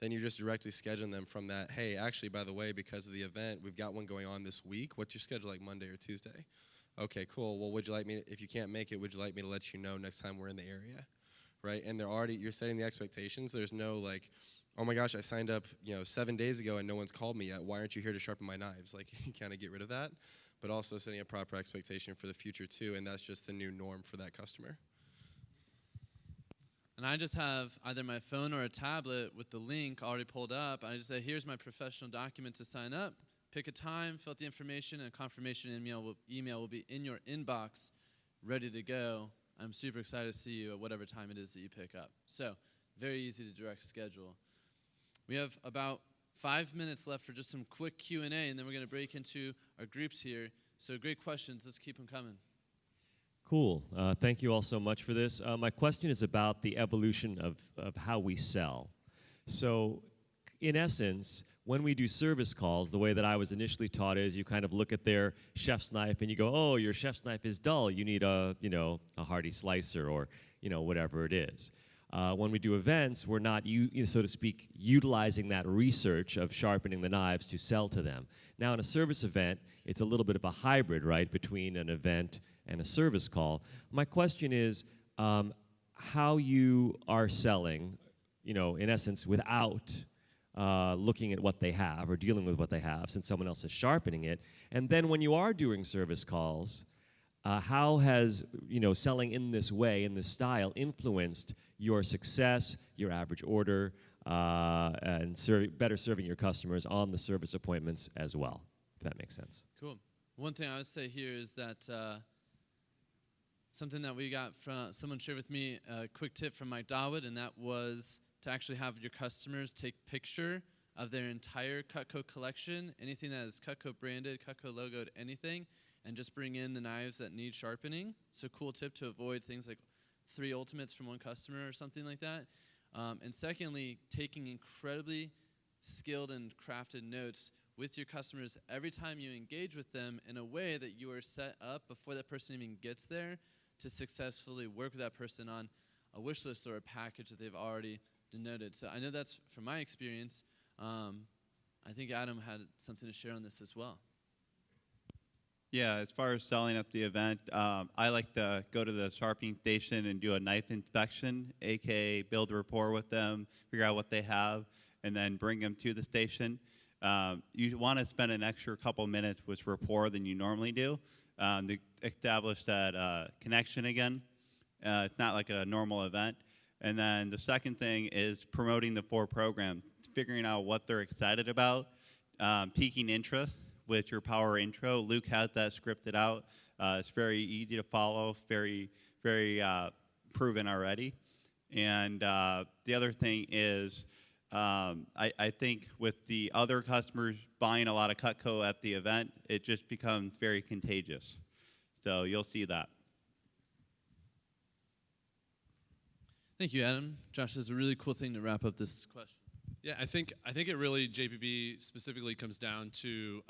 then you're just directly scheduling them from that, hey, actually, by the way, because of the event, we've got one going on this week. What's your schedule like Monday or Tuesday? Okay, cool. Well, would you like me, if you can't make it, would you like me to let you know next time we're in the area? Right? And you're setting the expectations. There's no like, oh my gosh, I signed up 7 days ago and no one's called me yet. Why aren't you here to sharpen my knives? Like, you kind of get rid of that, but also setting a proper expectation for the future too, and that's just the new norm for that customer. And I just have either my phone or a tablet with the link already pulled up. And I just say, here's my professional document to sign up. Pick a time, fill out the information, and a confirmation email will be in your inbox, ready to go. I'm super excited to see you at whatever time it is that you pick up. So very easy to direct schedule. We have about 5 minutes left for just some quick Q&A, and then we're going to break into our groups here. So great questions. Let's keep them coming. Cool. Thank you all so much for this. My question is about the evolution of how we sell. So in essence, when we do service calls, the way that I was initially taught is you kind of look at their chef's knife and you go, oh, your chef's knife is dull. You need a hearty slicer or, whatever it is. When we do events, we're not, so to speak, utilizing that research of sharpening the knives to sell to them. Now, in a service event, it's a little bit of a hybrid, right, between an event and a service call. My question is how you are selling, in essence, without looking at what they have or dealing with what they have since someone else is sharpening it. And then when you are doing service calls, how has selling in this way, in this style, influenced your success, your average order, and better serving your customers on the service appointments as well, if that makes sense? Cool. One thing I would say here is that something that we got from someone shared with me, a quick tip from Mike Dawood, and that was to actually have your customers take picture of their entire Cutco collection, anything that is Cutco branded, Cutco logoed, anything, and just bring in the knives that need sharpening. So cool tip to avoid things like 3 ultimates from one customer or something like that. And secondly, taking incredibly skilled and crafted notes with your customers every time you engage with them in a way that you are set up before that person even gets there to successfully work with that person on a wish list or a package that they've already denoted. So I know that's from my experience. I think Adam had something to share on this as well. Yeah, as far as selling up the event, I like to go to the sharpening station and do a knife inspection, aka build a rapport with them, figure out what they have, and then bring them to the station. You want to spend an extra couple minutes with rapport than you normally do to establish that connection again. It's not like a normal event. And then the second thing is promoting the 4 programs, figuring out what they're excited about, piquing interest with your power intro. Luke has that scripted out. It's very easy to follow, very, very proven already. And the other thing is, I think with the other customers buying a lot of Cutco at the event, it just becomes very contagious. So you'll see that. Thank you, Adam. Josh, that's a really cool thing to wrap up this question. Yeah, I think it really, JPB specifically comes down to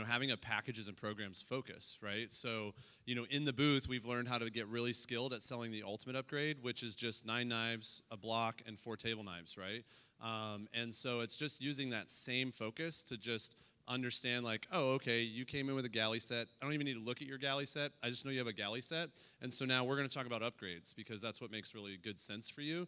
having a packages and programs focus, right? So in the booth we've learned how to get really skilled at selling the ultimate upgrade, which is just 9 knives, a block, and 4 table knives, right? And so it's just using that same focus to just understand like, oh, okay, you came in with a galley set. I don't even need to look at your galley set. I just know you have a galley set. And so now we're going to talk about upgrades because that's what makes really good sense for you.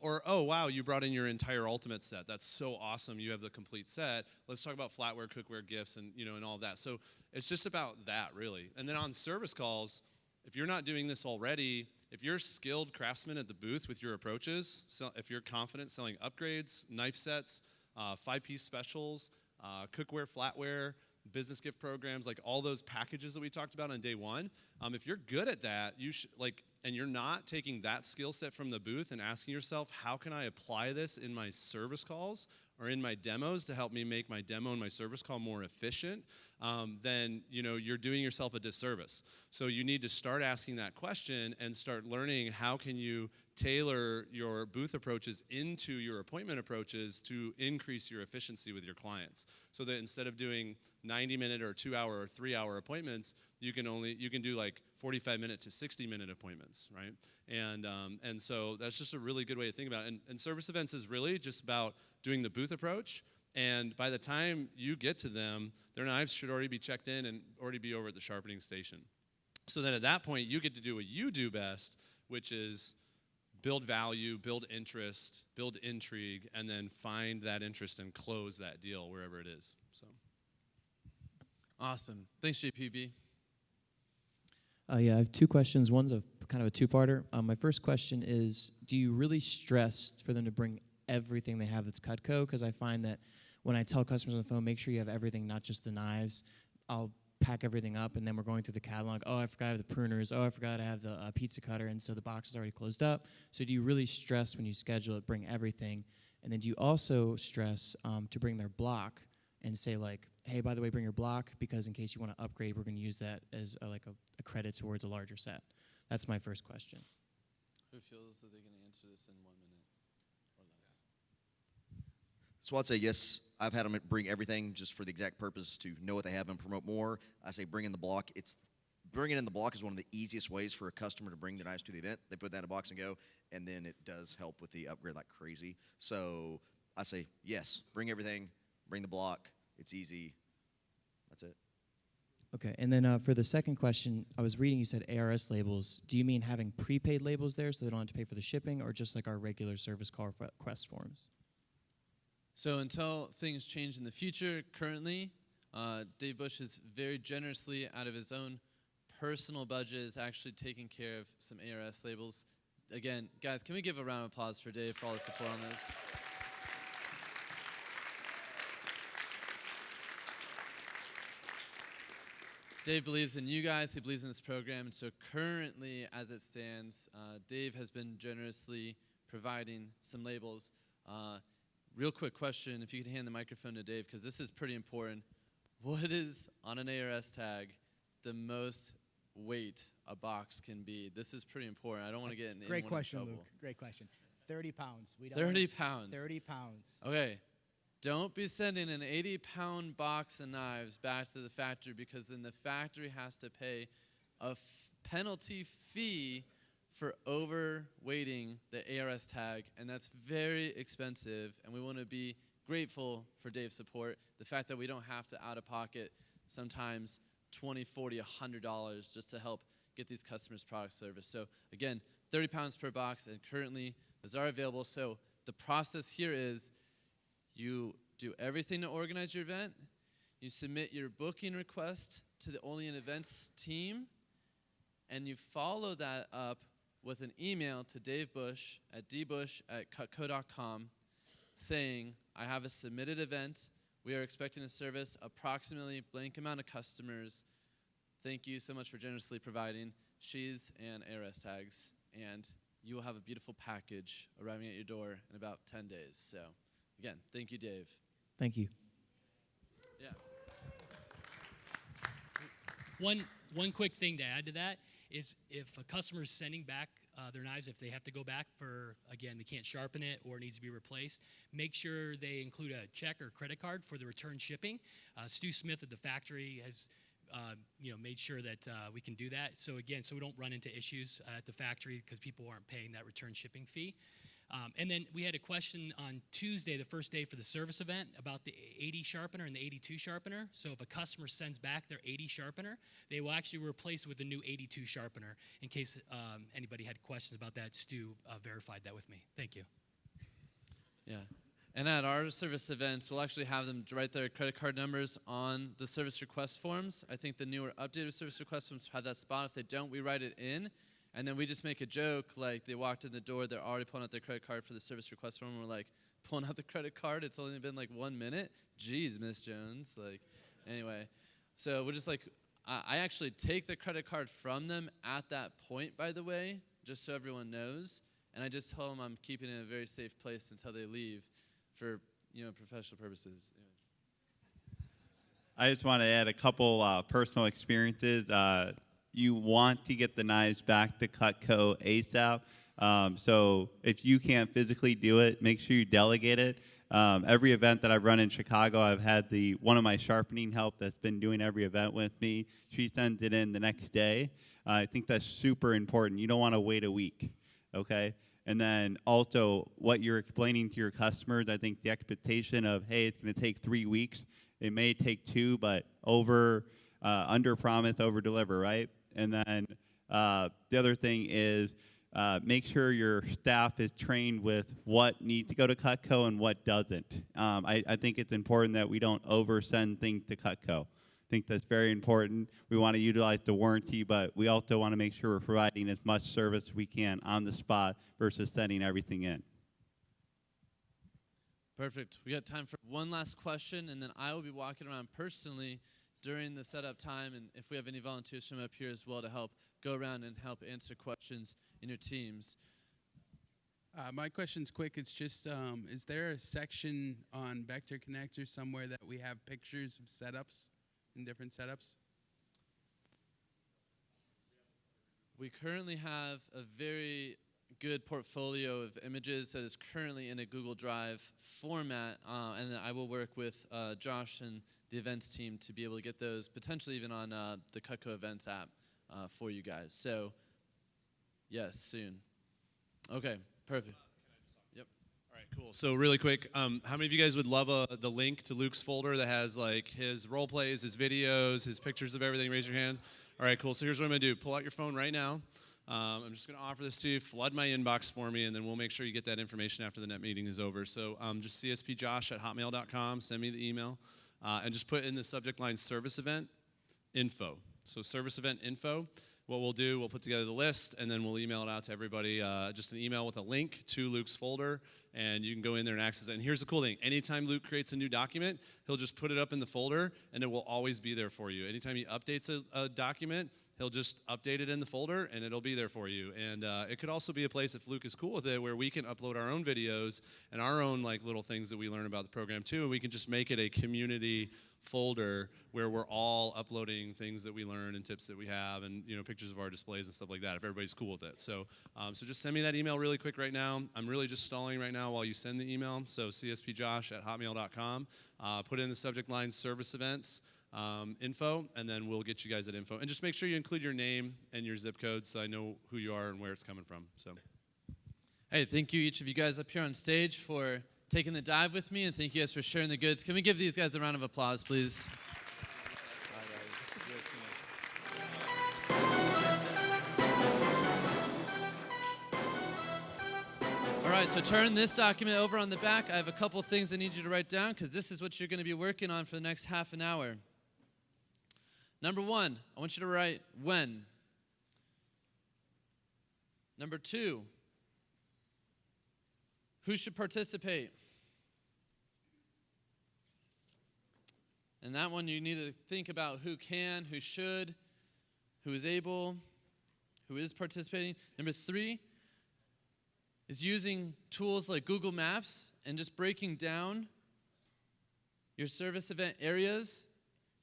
Or, oh, wow, you brought in your entire ultimate set. That's so awesome. You have the complete set. Let's talk about flatware, cookware, gifts, and and all of that. So it's just about that, really. And then on service calls, if you're not doing this already, if you're a skilled craftsman at the booth with your approaches, so if you're confident selling upgrades, knife sets, 5-piece specials, cookware, flatware, business gift programs, like all those packages that we talked about on day 1. If you're good at that, you should and you're not taking that skill set from the booth and asking yourself, how can I apply this in my service calls are in my demos to help me make my demo and my service call more efficient, then you're doing yourself a disservice. So you need to start asking that question and start learning how can you tailor your booth approaches into your appointment approaches to increase your efficiency with your clients. So that instead of doing 90-minute or 2-hour or 3-hour appointments, you can do like 45-minute to 60-minute appointments, right? And so that's just a really good way to think about it. And service events is really just about doing the booth approach. And by the time you get to them, their knives should already be checked in and already be over at the sharpening station. So then at that point, you get to do what you do best, which is build value, build interest, build intrigue, and then find that interest and close that deal wherever it is. So, Awesome. Thanks, JPB. Yeah, I have two questions. One's a kind of a two-parter. My first question is, do you really stress for them to bring everything they have that's Cutco? Because I find that when I tell customers on the phone, make sure you have everything, not just the knives, I'll pack everything up, and then we're going through the catalog. Oh, I forgot I have the pruners. Oh, I forgot I have the pizza cutter, and so the box is already closed up. So do you really stress when you schedule it, bring everything? And then do you also stress to bring their block and say, like, hey, by the way, bring your block, because in case you want to upgrade, we're going to use that as a credit towards a larger set? That's my first question. Who feels that they can answer this in 1 minute or less? So I'd say yes. I've had them bring everything just for the exact purpose to know what they have and promote more. I say bring in the block. Bringing in the block is one of the easiest ways for a customer to bring their knives to the event. They put that in a box and go, and then it does help with the upgrade like crazy. So I say yes, bring everything, bring the block. It's easy. That's it. Okay, and then for the second question, I was reading you said ARS labels. Do you mean having prepaid labels there so they don't have to pay for the shipping, or just like our regular service call request forms? So until things change in the future, currently, Dave Bush is very generously, out of his own personal budget, is actually taking care of some ARS labels. Again, guys, can we give a round of applause for Dave for all the support on this? Dave believes in you guys. He believes in this program. And so currently, as it stands, Dave has been generously providing some labels. Real quick question, if you could hand the microphone to Dave, because this is pretty important. What is, on an ARS tag, the most weight a box can be? This is pretty important. I don't want to get in Great question, trouble. Luke. Great question. 30 pounds. 30 pounds. 30 pounds. Okay. Don't be sending an 80-pound box of knives back to the factory, because then the factory has to pay a penalty fee for overweighting the ARS tag, and that's very expensive, and we want to be grateful for Dave's support. The fact that we don't have to out-of-pocket sometimes $20, $40, $100 just to help get these customers product service. So again, 30 pounds per box, and currently those are available. So the process here is you do everything to organize your event. You submit your booking request to the Only in Events team, and you follow that up with an email to Dave Bush at dbush@cutco.com saying, I have a submitted event. We are expecting to service approximately blank amount of customers. Thank you so much for generously providing sheaths and ARS tags, and you will have a beautiful package arriving at your door in about 10 days. So again, thank you, Dave. Thank you. Yeah. One quick thing to add to that is if a customer is sending back their knives, if they have to go back for, again, they can't sharpen it or it needs to be replaced, make sure they include a check or credit card for the return shipping. Stu Smith at the factory has made sure that we can do that. So again, so we don't run into issues at the factory because people aren't paying that return shipping fee. And then we had a question on Tuesday, the first day for the service event, about the 80 sharpener and the 82 sharpener. So if a customer sends back their 80 sharpener, they will actually replace it with a new 82 sharpener. In case anybody had questions about that, Stu verified that with me. Thank you. Yeah. And at our service events, we'll actually have them write their credit card numbers on the service request forms. I think the newer updated service request forms have that spot. If they don't, we write it in. And then we just make a joke, like they walked in the door, they're already pulling out their credit card for the service request form. We're like, pulling out the credit card? It's only been like 1 minute? Jeez, Miss Jones. Like, anyway. So we're just like, I actually take the credit card from them at that point, by the way, just so everyone knows. And I just tell them I'm keeping it in a very safe place until they leave for, professional purposes. I just want to add a couple personal experiences. You want to get the knives back to Cutco ASAP. So if you can't physically do it, make sure you delegate it. Every event that I've run in Chicago, I've had one of my sharpening help that's been doing every event with me. She sends it in the next day. I think that's super important. You don't want to wait a week, okay? And then also what you're explaining to your customers, I think the expectation of, hey, it's going to take 3 weeks. It may take 2, but under promise, over deliver, right? And then the other thing is make sure your staff is trained with what needs to go to Cutco and what doesn't. I think it's important that we don't oversend things to Cutco. I think that's very important. We want to utilize the warranty, but we also want to make sure we're providing as much service as we can on the spot versus sending everything in. Perfect. We got time for one last question, and then I will be walking around personally during the setup time, and if we have any volunteers from up here as well to help go around and help answer questions in your teams. My question's quick. It's just, is there a section on Vector Connector somewhere that we have pictures of setups and different setups? We currently have a very good portfolio of images that is currently in a Google Drive format, and then I will work with Josh and the events team to be able to get those potentially even on the Cutco Events app for you guys. So, yes, soon. Okay, perfect. Yep. All right, cool. So really quick, how many of you guys would love the link to Luke's folder that has like his role plays, his videos, his pictures of everything? Raise your hand. All right, cool. So here's what I'm going to do. Pull out your phone right now. I'm just going to offer this to you. Flood my inbox for me, and then we'll make sure you get that information after the net meeting is over. So just cspjosh@hotmail.com. Send me the email, and just put in the subject line service event info. So service event info. What we'll do, we'll put together the list, and then we'll email it out to everybody. Just an email with a link to Luke's folder, and you can go in there and access it. And here's the cool thing. Anytime Luke creates a new document, he'll just put it up in the folder, and it will always be there for you. Anytime he updates a document, he'll just update it in the folder, and it'll be there for you. And it could also be a place, if Luke is cool with it, where we can upload our own videos and our own like little things that we learn about the program too, and we can just make it a community folder where we're all uploading things that we learn and tips that we have, and pictures of our displays and stuff like that, if everybody's cool with it. So so just send me that email really quick right now. I'm really just stalling right now while you send the email. So cspjosh@hotmail.com. Put in the subject line service events info, and then we'll get you guys that info. And just make sure you include your name and your zip code so I know who you are and where it's coming from. So, hey, thank you each of you guys up here on stage for taking the dive with me, and thank you guys for sharing the goods. Can we give these guys a round of applause, please? All right, so turn this document over on the back. I have a couple things I need you to write down because this is what you're going to be working on for the next half an hour. Number 1, I want you to write when. Number 2, who should participate? And that one you need to think about who can, who should, who is able, who is participating. Number 3 is using tools like Google Maps and just breaking down your service event areas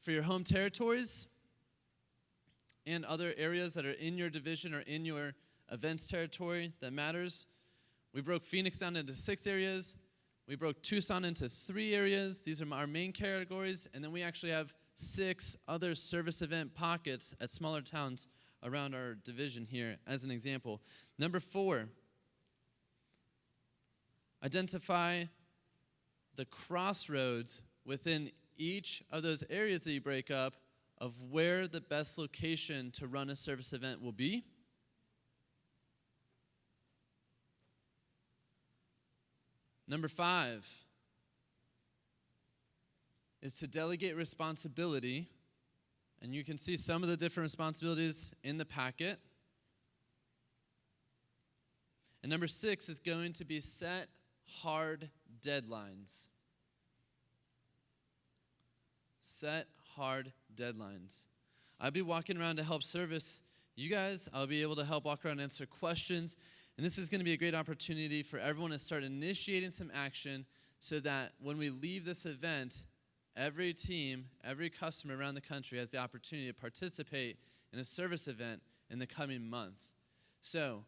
for your home territories and other areas that are in your division or in your events territory that matters. We broke Phoenix down into 6 areas. We broke Tucson into 3 areas. These are our main categories. And then we actually have 6 other service event pockets at smaller towns around our division here as an example. Number 4, identify the crossroads within each of those areas that you break up of where the best location to run a service event will be. Number 5 is to delegate responsibility, and you can see some of the different responsibilities in the packet. And number 6 is going to be set hard deadlines. Set hard deadlines. I'll be walking around to help service you guys. I'll be able to help walk around and answer questions. And this is going to be a great opportunity for everyone to start initiating some action, so that when we leave this event, every team, every customer around the country has the opportunity to participate in a service event in the coming month. So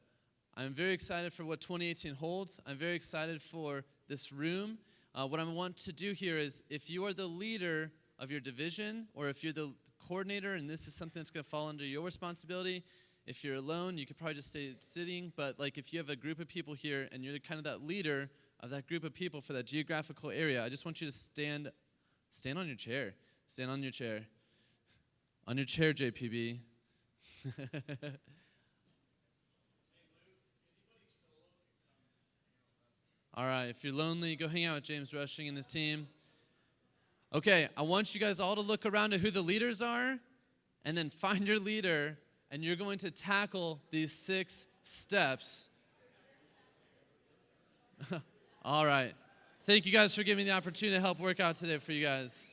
I'm very excited for what 2018 holds. I'm very excited for this room. What I want to do here is, if you are the leader of your division, or if you're the coordinator and this is something that's going to fall under your responsibility, if you're alone, you could probably just stay sitting. But like if you have a group of people here and you're kind of that leader of that group of people for that geographical area, I just want you to stand on your chair. Stand on your chair. On your chair, JPB. All right, if you're lonely, go hang out with James Rushing and his team. Okay, I want you guys all to look around at who the leaders are, and then find your leader, and you're going to tackle these 6 steps. All right. Thank you guys for giving me the opportunity to help work out today for you guys.